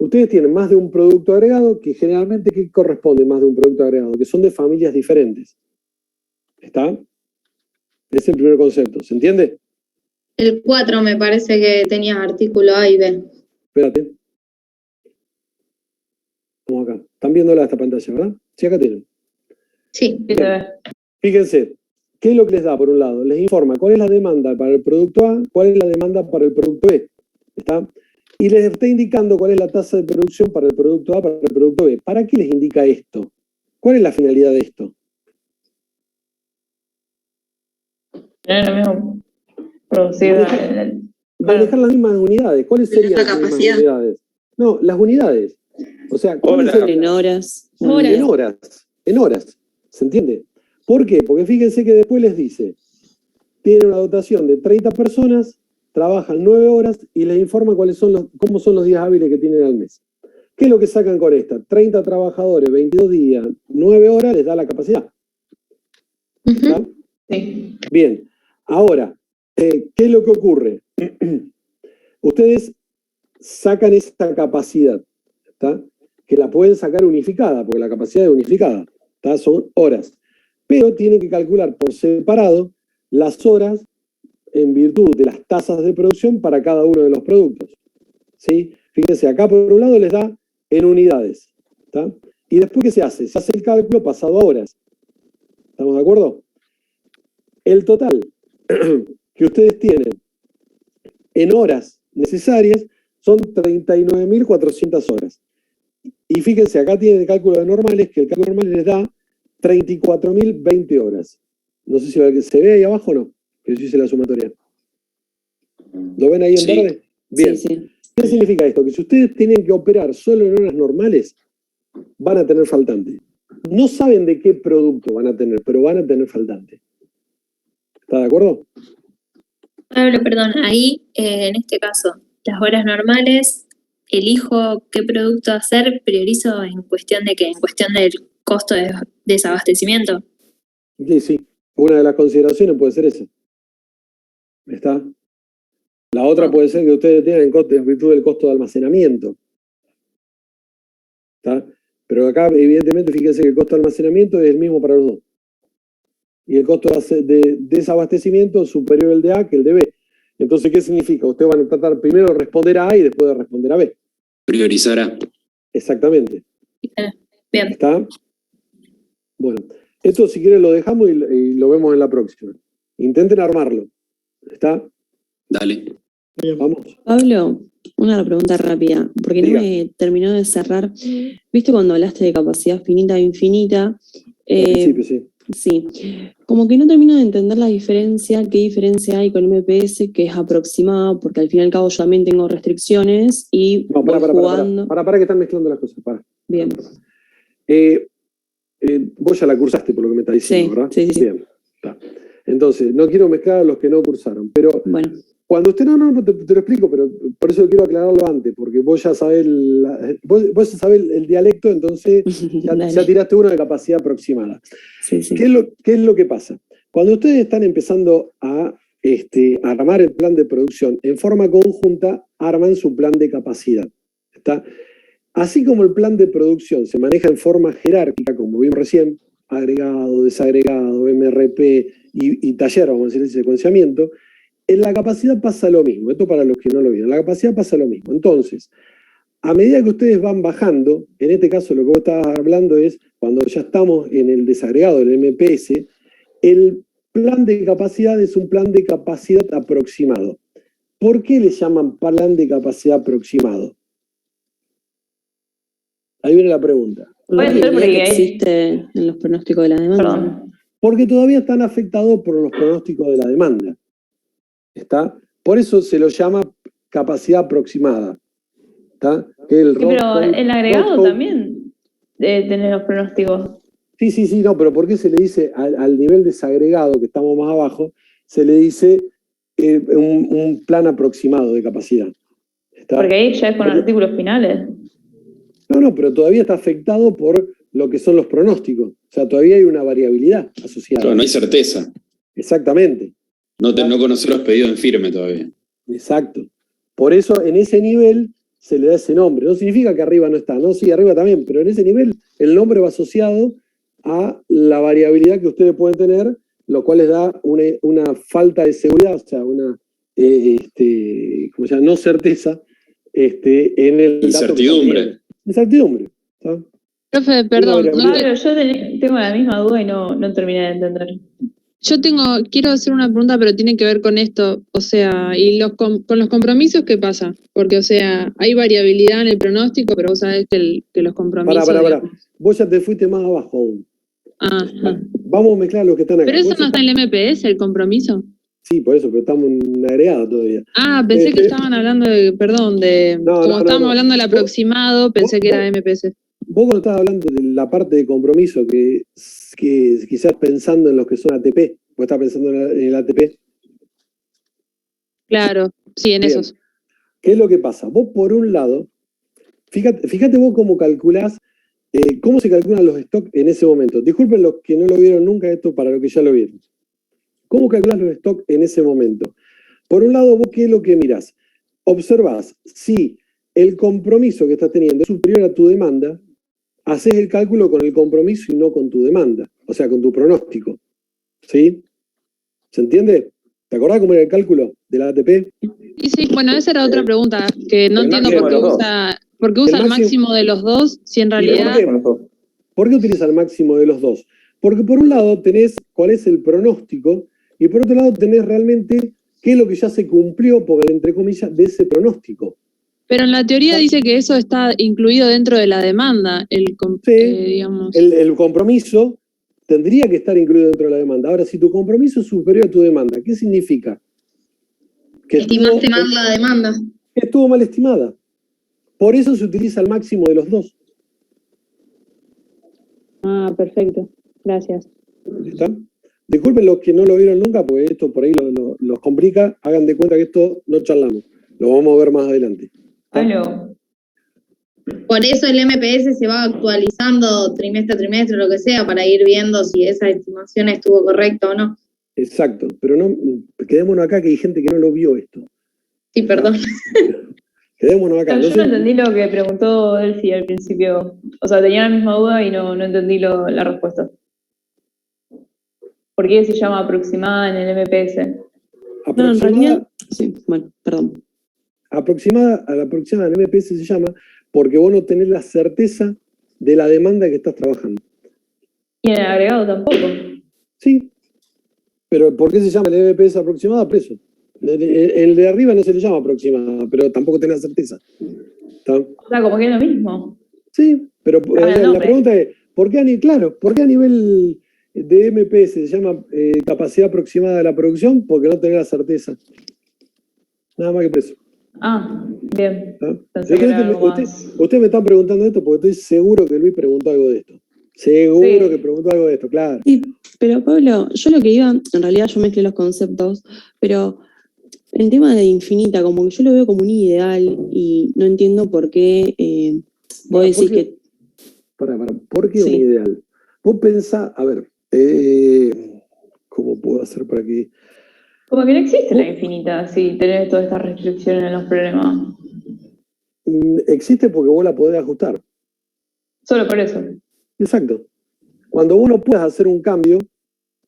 ustedes tienen más de un producto agregado que generalmente, ¿qué corresponde más de un producto agregado? Que son de familias diferentes. ¿Está? Ese es el primer concepto. ¿Se entiende? El 4 me parece que tenía artículo A y B. Espérate. Vamos acá. Están viéndola esta pantalla, ¿verdad? Sí, acá tienen. Sí. Bien. Fíjense, ¿qué es lo que les da por un lado? Les informa cuál es la demanda para el producto A, cuál es la demanda para el producto B. ¿Está? Y les está indicando cuál es la tasa de producción para el producto A, para el producto B. ¿Para qué les indica esto? ¿Cuál es la finalidad de esto? Tener lo mismo producido. Manejar las mismas unidades. ¿Cuáles serían las mismas unidades? No, las unidades. O sea, En horas. En horas. ¿Se entiende? ¿Por qué? Porque fíjense que después les dice, tiene una dotación de 30 personas, trabajan 9 horas y les informa cómo son los días hábiles que tienen al mes. ¿Qué es lo que sacan con esta? 30 trabajadores, 22 días, 9 horas les da la capacidad. ¿Está? Sí. Bien. Ahora, ¿qué es lo que ocurre? Ustedes sacan esta capacidad, ¿está? Que la pueden sacar unificada, porque la capacidad es unificada, ¿está? Son horas. Pero tienen que calcular por separado las horas en virtud de las tasas de producción para cada uno de los productos. ¿Sí? Fíjense, acá por un lado les da en unidades, ¿está? Y después, ¿qué se hace? Se hace el cálculo pasado a horas. ¿Estamos de acuerdo? El total que ustedes tienen en horas necesarias son 39.400 horas. Y fíjense, acá tienen el cálculo de normales, que el cálculo normal les da 34.020 horas. No sé si se ve ahí abajo o no, que yo hice la sumatoria. ¿Lo ven ahí en verde? Bien. Sí. ¿Qué significa esto? Que si ustedes tienen que operar solo en horas normales, van a tener faltante. No saben de qué producto van a tener, pero van a tener faltante. ¿Está de acuerdo? Pablo, perdón, ahí, en este caso, las horas normales, elijo qué producto hacer, priorizo en cuestión de qué, en cuestión del costo de desabastecimiento. Sí. Una de las consideraciones puede ser esa. ¿Está? La otra puede ser que ustedes tengan en virtud del costo de almacenamiento. ¿Está? Pero acá, evidentemente, fíjense que el costo de almacenamiento es el mismo para los dos. Y el costo de desabastecimiento es superior el de A que el de B. Entonces, ¿qué significa? Ustedes van a tratar primero de responder a A y después de responder a B. Priorizar A. Exactamente. Bien. ¿Está? Bueno, esto si quieren lo dejamos y lo vemos en la próxima. Intenten armarlo. ¿Está? Dale. Vamos. Pablo, una pregunta rápida, porque Diga. no me terminó de cerrar. ¿Viste cuando hablaste de capacidad finita e infinita? Al principio, sí. Sí, como que no termino de entender la diferencia, qué diferencia hay con MPS, que es aproximado, porque al fin y al cabo yo también tengo restricciones y No, voy jugando. para que están mezclando las cosas. Para. Bien. Vos ya la cursaste por lo que me está diciendo, Sí, ¿verdad? sí. Bien. Está. Entonces, no quiero mezclar a los que no cursaron, pero bueno. Cuando usted te lo explico, pero por eso quiero aclararlo antes, porque vos ya sabés vos ya sabés el dialecto, entonces ya tiraste uno de capacidad aproximada. Sí. ¿Qué es lo que pasa? Cuando ustedes están empezando a armar el plan de producción, en forma conjunta arman su plan de capacidad. ¿Está? Así como el plan de producción se maneja en forma jerárquica, como vimos recién, agregado, desagregado, MRP y taller, vamos a decir, el secuenciamiento, en la capacidad pasa lo mismo. Esto para los que no lo vieron. En la capacidad pasa lo mismo. Entonces, a medida que ustedes van bajando, en este caso lo que vos estabas hablando es, cuando ya estamos en el desagregado del MPS, el plan de capacidad es un plan de capacidad aproximado. ¿Por qué le llaman plan de capacidad aproximado? Ahí viene la pregunta. La realidad que existe en los pronósticos de la demanda. Perdón. Porque todavía están afectados por los pronósticos de la demanda. ¿Está? Por eso se lo llama capacidad aproximada. ¿Está? Pero el agregado también debe tener los pronósticos. Sí, no, pero ¿por qué se le dice al nivel desagregado, que estamos más abajo, se le dice un plan aproximado de capacidad? ¿Está? Porque ahí ya es con artículos finales. No, pero todavía está afectado por lo que son los pronósticos. O sea, todavía hay una variabilidad asociada. Claro, no hay certeza. Exactamente. No conocer los pedidos en firme todavía. Exacto. Por eso, en ese nivel, se le da ese nombre. No significa que arriba no está, no, sí, arriba también, pero en ese nivel el nombre va asociado a la variabilidad que ustedes pueden tener, lo cual les da una falta de seguridad, o sea, una ¿cómo se llama? No certeza en el incertidumbre. Incertidumbre. ¿Está? Profe, perdón. Pero yo tengo la misma duda y no terminé de entender. Yo quiero hacer una pregunta, pero tiene que ver con esto, o sea, y con los compromisos, ¿qué pasa? Porque, o sea, hay variabilidad en el pronóstico, pero vos sabés que los compromisos... Pará. Vos ya te fuiste más abajo aún. Vamos a mezclar los que están acá. ¿Pero eso no está en el MPS, el compromiso? Sí, por eso, pero estamos en agregado todavía. Pensé que estaban hablando como estábamos hablando del aproximado, pensé que era MPS. Vos cuando estabas hablando de la parte de compromiso, que quizás pensando en los que son ATP, vos estás pensando en el ATP. Claro, sí, en esos. ¿Qué es lo que pasa? Vos por un lado, fíjate vos cómo calculás, cómo se calculan los stocks en ese momento. Disculpen los que no lo vieron nunca, esto para los que ya lo vieron. ¿Cómo calculás los stocks en ese momento? Por un lado, vos qué es lo que mirás. Observás si el compromiso que estás teniendo es superior a tu demanda, haces el cálculo con el compromiso y no con tu demanda, o sea, con tu pronóstico. ¿Sí? ¿Se entiende? ¿Te acordás cómo era el cálculo de la ATP? Sí, bueno, esa era otra pregunta, que no entiendo por qué usa el máximo de los dos, si en realidad... ¿Por qué utiliza el máximo de los dos? Porque por un lado tenés cuál es el pronóstico, y por otro lado tenés realmente qué es lo que ya se cumplió, por entre comillas, de ese pronóstico. Pero en la teoría dice que eso está incluido dentro de la demanda, digamos. El compromiso tendría que estar incluido dentro de la demanda. Ahora, si tu compromiso es superior a tu demanda, ¿qué significa? Que estimaste mal la demanda. Estuvo mal estimada. Por eso se utiliza el máximo de los dos. Perfecto. Gracias. ¿Está? Disculpen los que no lo vieron nunca, porque esto por ahí los complica. Hagan de cuenta que esto no charlamos. Lo vamos a ver más adelante. Por eso el MPS se va actualizando trimestre a trimestre, lo que sea, para ir viendo si esa estimación estuvo correcta o no. Exacto, pero no quedémonos acá que hay gente que no lo vio esto. Sí, perdón. Quedémonos acá. Yo no entendí lo que preguntó Delphi al principio. O sea, tenía la misma duda y no entendí la respuesta. ¿Por qué se llama aproximada en el MPS? No, en realidad... Sí, bueno, perdón. A la aproximada del MPS se llama porque vos no tenés la certeza de la demanda que estás trabajando. Y en el agregado tampoco. Sí, pero ¿por qué se llama el MPS aproximada? Por eso. El de arriba no se le llama aproximada, pero tampoco tenés la certeza. ¿Está? O sea, como que es lo mismo. Sí, pero la pregunta es, ¿por qué a nivel de MPS se llama capacidad aproximada de la producción? Porque no tenés la certeza. Nada más que por eso. Bien. Usted me está preguntando esto porque estoy seguro que Luis preguntó algo de esto. Seguro que preguntó algo de esto, claro. Sí, pero Pablo, yo lo que iba, en realidad yo mezclé los conceptos, pero el tema de infinita, como que yo lo veo como un ideal y no entiendo por qué vos decís que... ¿Por qué un ideal? Vos pensás, a ver, ¿cómo puedo hacer para que...? Como que no existe la infinita, si tenés todas estas restricciones en los problemas. Existe porque vos la podés ajustar. Solo por eso. Exacto. Cuando vos no puedas hacer un cambio,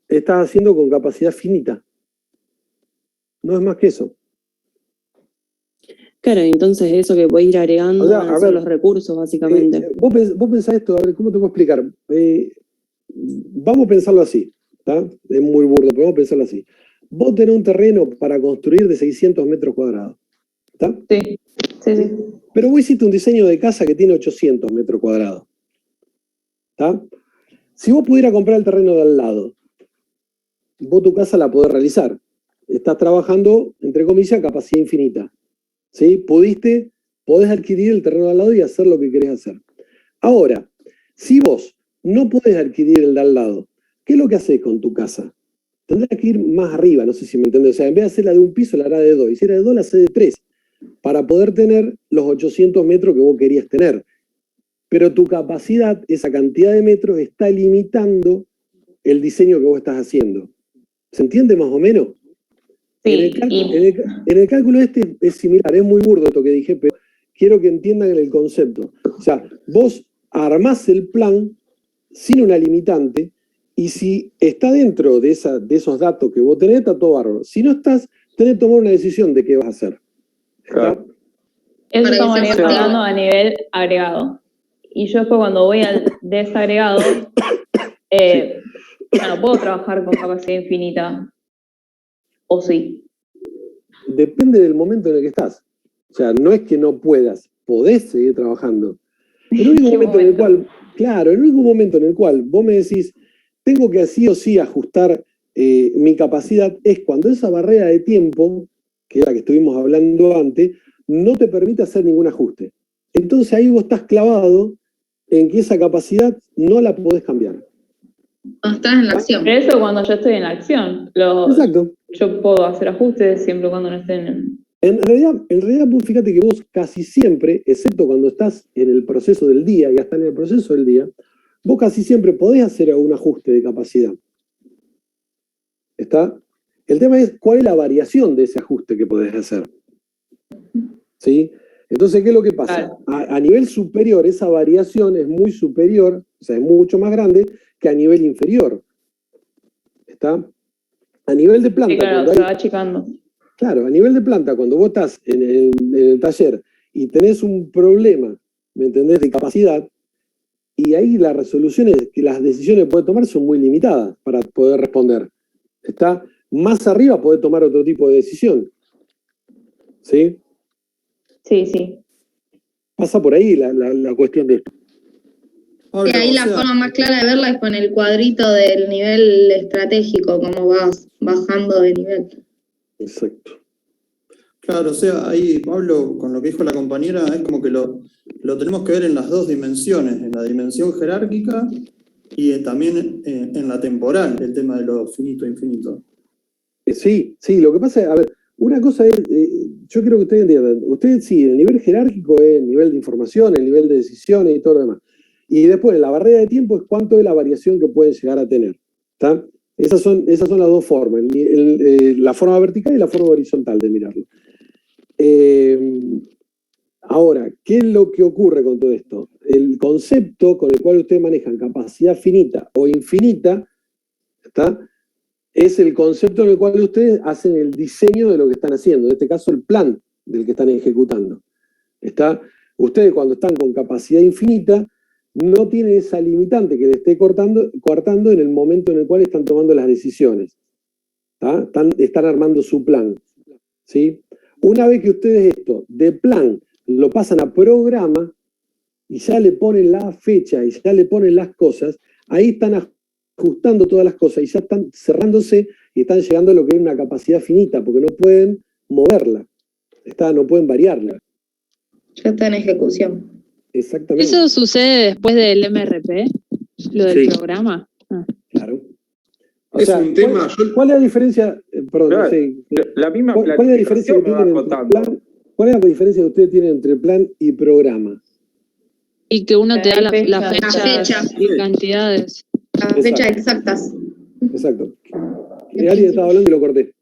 estás haciendo con capacidad finita. No es más que eso. Claro, entonces eso que podés ir agregando son los recursos, básicamente. Vos pensás esto, a ver, ¿cómo te puedo explicar? Vamos a pensarlo así, ¿está? Es muy burdo, pero vamos a pensarlo así. Vos tenés un terreno para construir de 600 metros cuadrados, ¿está? Sí. Pero vos hiciste un diseño de casa que tiene 800 metros cuadrados, ¿está? Si vos pudieras comprar el terreno de al lado, vos tu casa la podés realizar. Estás trabajando, entre comillas, capacidad infinita. ¿Sí? Podés adquirir el terreno de al lado y hacer lo que querés hacer. Ahora, si vos no podés adquirir el de al lado, ¿qué es lo que haces con tu casa? Tendrás que ir más arriba, no sé si me entendés. O sea, en vez de hacerla de un piso, la hará de 2. Y si era de 2, la hace de 3. Para poder tener los 800 metros que vos querías tener. Pero tu capacidad, esa cantidad de metros, está limitando el diseño que vos estás haciendo. ¿Se entiende más o menos? Sí. En el cálculo este es similar, es muy burdo esto que dije, pero quiero que entiendan el concepto. O sea, vos armás el plan sin una limitante y si está dentro de esos datos que vos tenés, está todo bárbaro. Si no estás, tenés que tomar una decisión de qué vas a hacer. Eso estamos hablando a nivel agregado. Y yo después cuando voy al desagregado, no puedo trabajar con capacidad infinita. ¿O sí? Depende del momento en el que estás. O sea, no es que no puedas, podés seguir trabajando. El único momento en el cual, claro, el único momento en el cual vos me decís, tengo que sí o sí ajustar mi capacidad, es cuando esa barrera de tiempo, que es la que estuvimos hablando antes, no te permite hacer ningún ajuste. Entonces ahí vos estás clavado en que esa capacidad no la podés cambiar. Cuando estás en la acción. Pero eso cuando yo estoy en la acción. Exacto. Yo puedo hacer ajustes siempre cuando no estén en... En realidad, vos fíjate que vos casi siempre, excepto cuando estás en el proceso del día, ya estás en el proceso del día, vos casi siempre podés hacer algún ajuste de capacidad. ¿Está? El tema es cuál es la variación de ese ajuste que podés hacer. ¿Sí? Entonces, ¿qué es lo que pasa? A nivel superior, esa variación es muy superior, o sea, es mucho más grande que a nivel inferior. ¿Está? A nivel de planta... Sí, claro, se va achicando. Claro, a nivel de planta, cuando vos estás en el taller y tenés un problema, ¿me entendés?, de capacidad, y ahí las resoluciones que las decisiones que podés tomar son muy limitadas para poder responder. Está más arriba, podés tomar otro tipo de decisión. ¿Sí? Sí, sí. Pasa por ahí la cuestión de esto. Y ahí la forma más clara de verla es con el cuadrito del nivel estratégico, cómo vas bajando de nivel. Exacto. Claro, o sea, ahí Pablo, con lo que dijo la compañera, es como que lo tenemos que ver en las dos dimensiones, en la dimensión jerárquica y también en la temporal, el tema de lo finito e infinito. Sí, lo que pasa es, a ver, una cosa es, yo quiero que ustedes entiendan, ustedes sí, el nivel jerárquico es el nivel de información, el nivel de decisiones y todo lo demás. Y después, la barrera de tiempo es cuánto es la variación que pueden llegar a tener. ¿Está? Esas son las dos formas, la forma vertical y la forma horizontal de mirarlo. Ahora, ¿qué es lo que ocurre con todo esto? El concepto con el cual ustedes manejan capacidad finita o infinita, ¿está?, es el concepto en el cual ustedes hacen el diseño de lo que están haciendo, en este caso el plan del que están ejecutando. ¿Está? Ustedes cuando están con capacidad infinita no tienen esa limitante que les esté coartando en el momento en el cual están tomando las decisiones. ¿Está? Están armando su plan. ¿Sí? Una vez que ustedes esto de plan lo pasan a programa y ya le ponen la fecha y ya le ponen las cosas, ahí están ajustando todas las cosas y ya están cerrándose y están llegando a lo que es una capacidad finita, porque no pueden moverla, no pueden variarla. Ya está en ejecución. Exactamente. ¿Eso sucede después del MRP? ¿Lo del programa? Claro. O es sea, un tema... ¿Cuál es la diferencia? Perdón, Claro, no sé, la misma ¿cuál es la diferencia que me va tienen entre contando. plan? ¿Cuál es la diferencia que ustedes tienen entre plan y programa? Y que uno te da las La fechas fecha. y cantidades. Las fechas exactas. Exacto. Alguien estaba hablando y lo corté.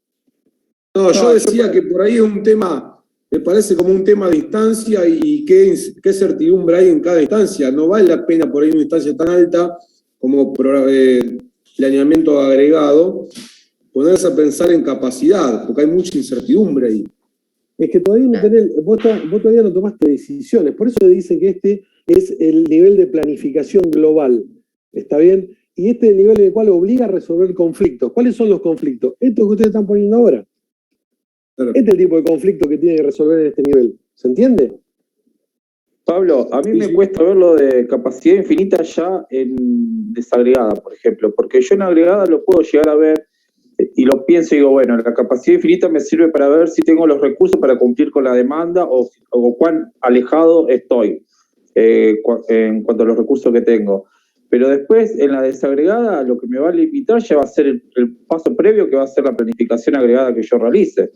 No, yo decía que por ahí es un tema, me parece como un tema de instancia y qué certidumbre hay en cada instancia. No vale la pena por ahí una instancia tan alta como planeamiento agregado, ponerse a pensar en capacidad, porque hay mucha incertidumbre ahí. Es que todavía no vos todavía no tomaste decisiones, por eso dicen que este es el nivel de planificación global, ¿está bien? Y este es el nivel en el cual obliga a resolver conflictos. ¿Cuáles son los conflictos? Estos que ustedes están poniendo ahora. Claro. Este es el tipo de conflicto que tiene que resolver en este nivel, ¿se entiende? Pablo, a mí me cuesta ver lo de capacidad infinita ya en desagregada, por ejemplo, porque yo en agregada lo puedo llegar a ver y lo pienso y digo, bueno, la capacidad infinita me sirve para ver si tengo los recursos para cumplir con la demanda o cuán alejado estoy en cuanto a los recursos que tengo. Pero después, en la desagregada, lo que me va a limitar ya va a ser el paso previo, que va a ser la planificación agregada que yo realice.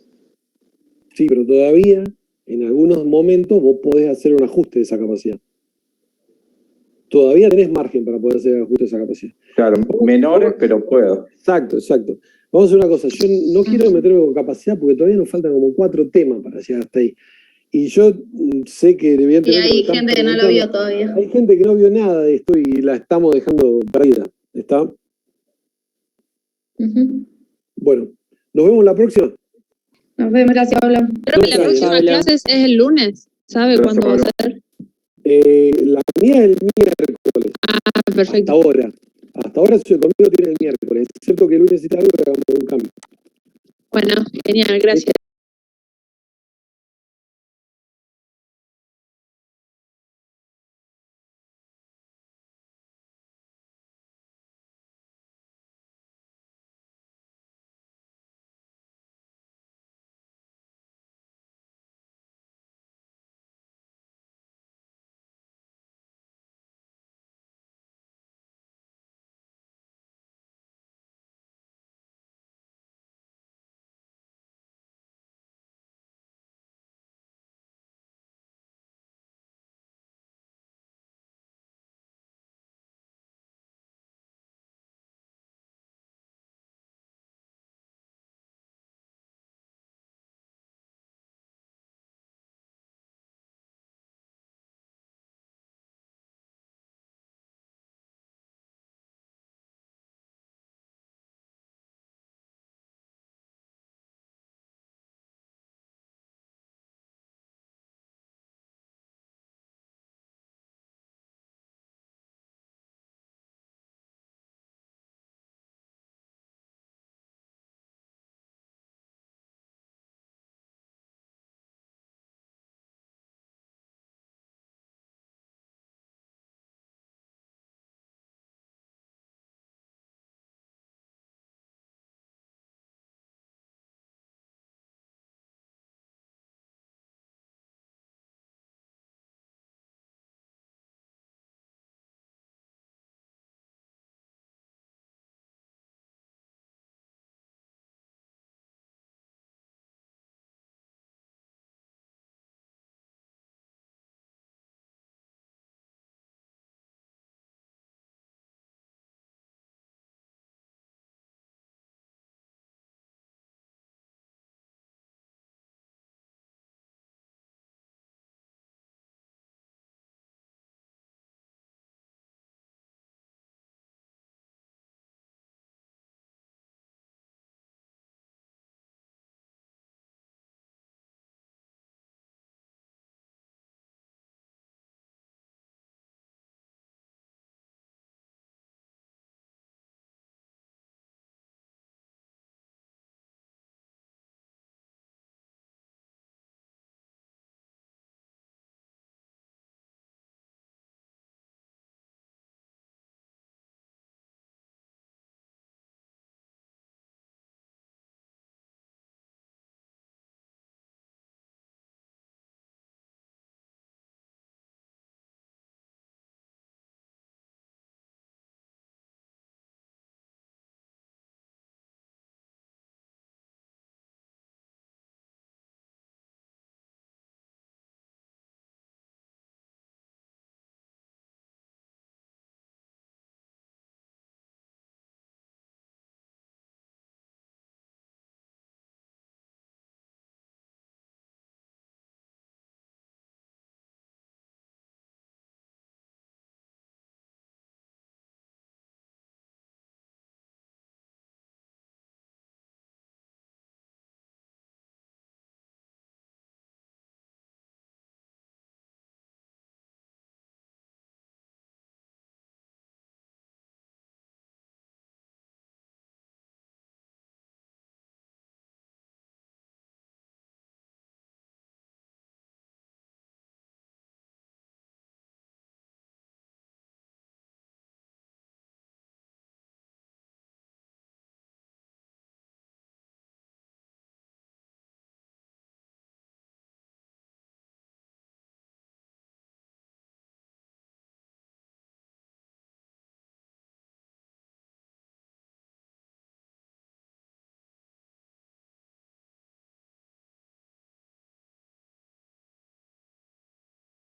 Sí, pero todavía, en algunos momentos, vos podés hacer un ajuste de esa capacidad. Todavía tenés margen para poder hacer el ajuste de esa capacidad. Claro, menores, pero puedo. Exacto. Vamos a hacer una cosa. Yo no quiero meterme con capacidad porque todavía nos faltan como 4 temas para llegar hasta ahí. Y yo sé que evidentemente... Y hay gente que no lo vio todavía. Hay gente que no vio nada de esto y la estamos dejando perdida. ¿Está? Bueno, ¿nos vemos la próxima? Nos vemos, gracias, Pablo. Creo que la próxima clase es el lunes. ¿Sabe Gracias, cuándo va a Pablo. ser? La mía es el miércoles. Ah, perfecto. Hasta ahora conmigo tiene el miércoles. Es cierto que el lunes necesita algo, pero hagamos un cambio. Bueno, genial, gracias.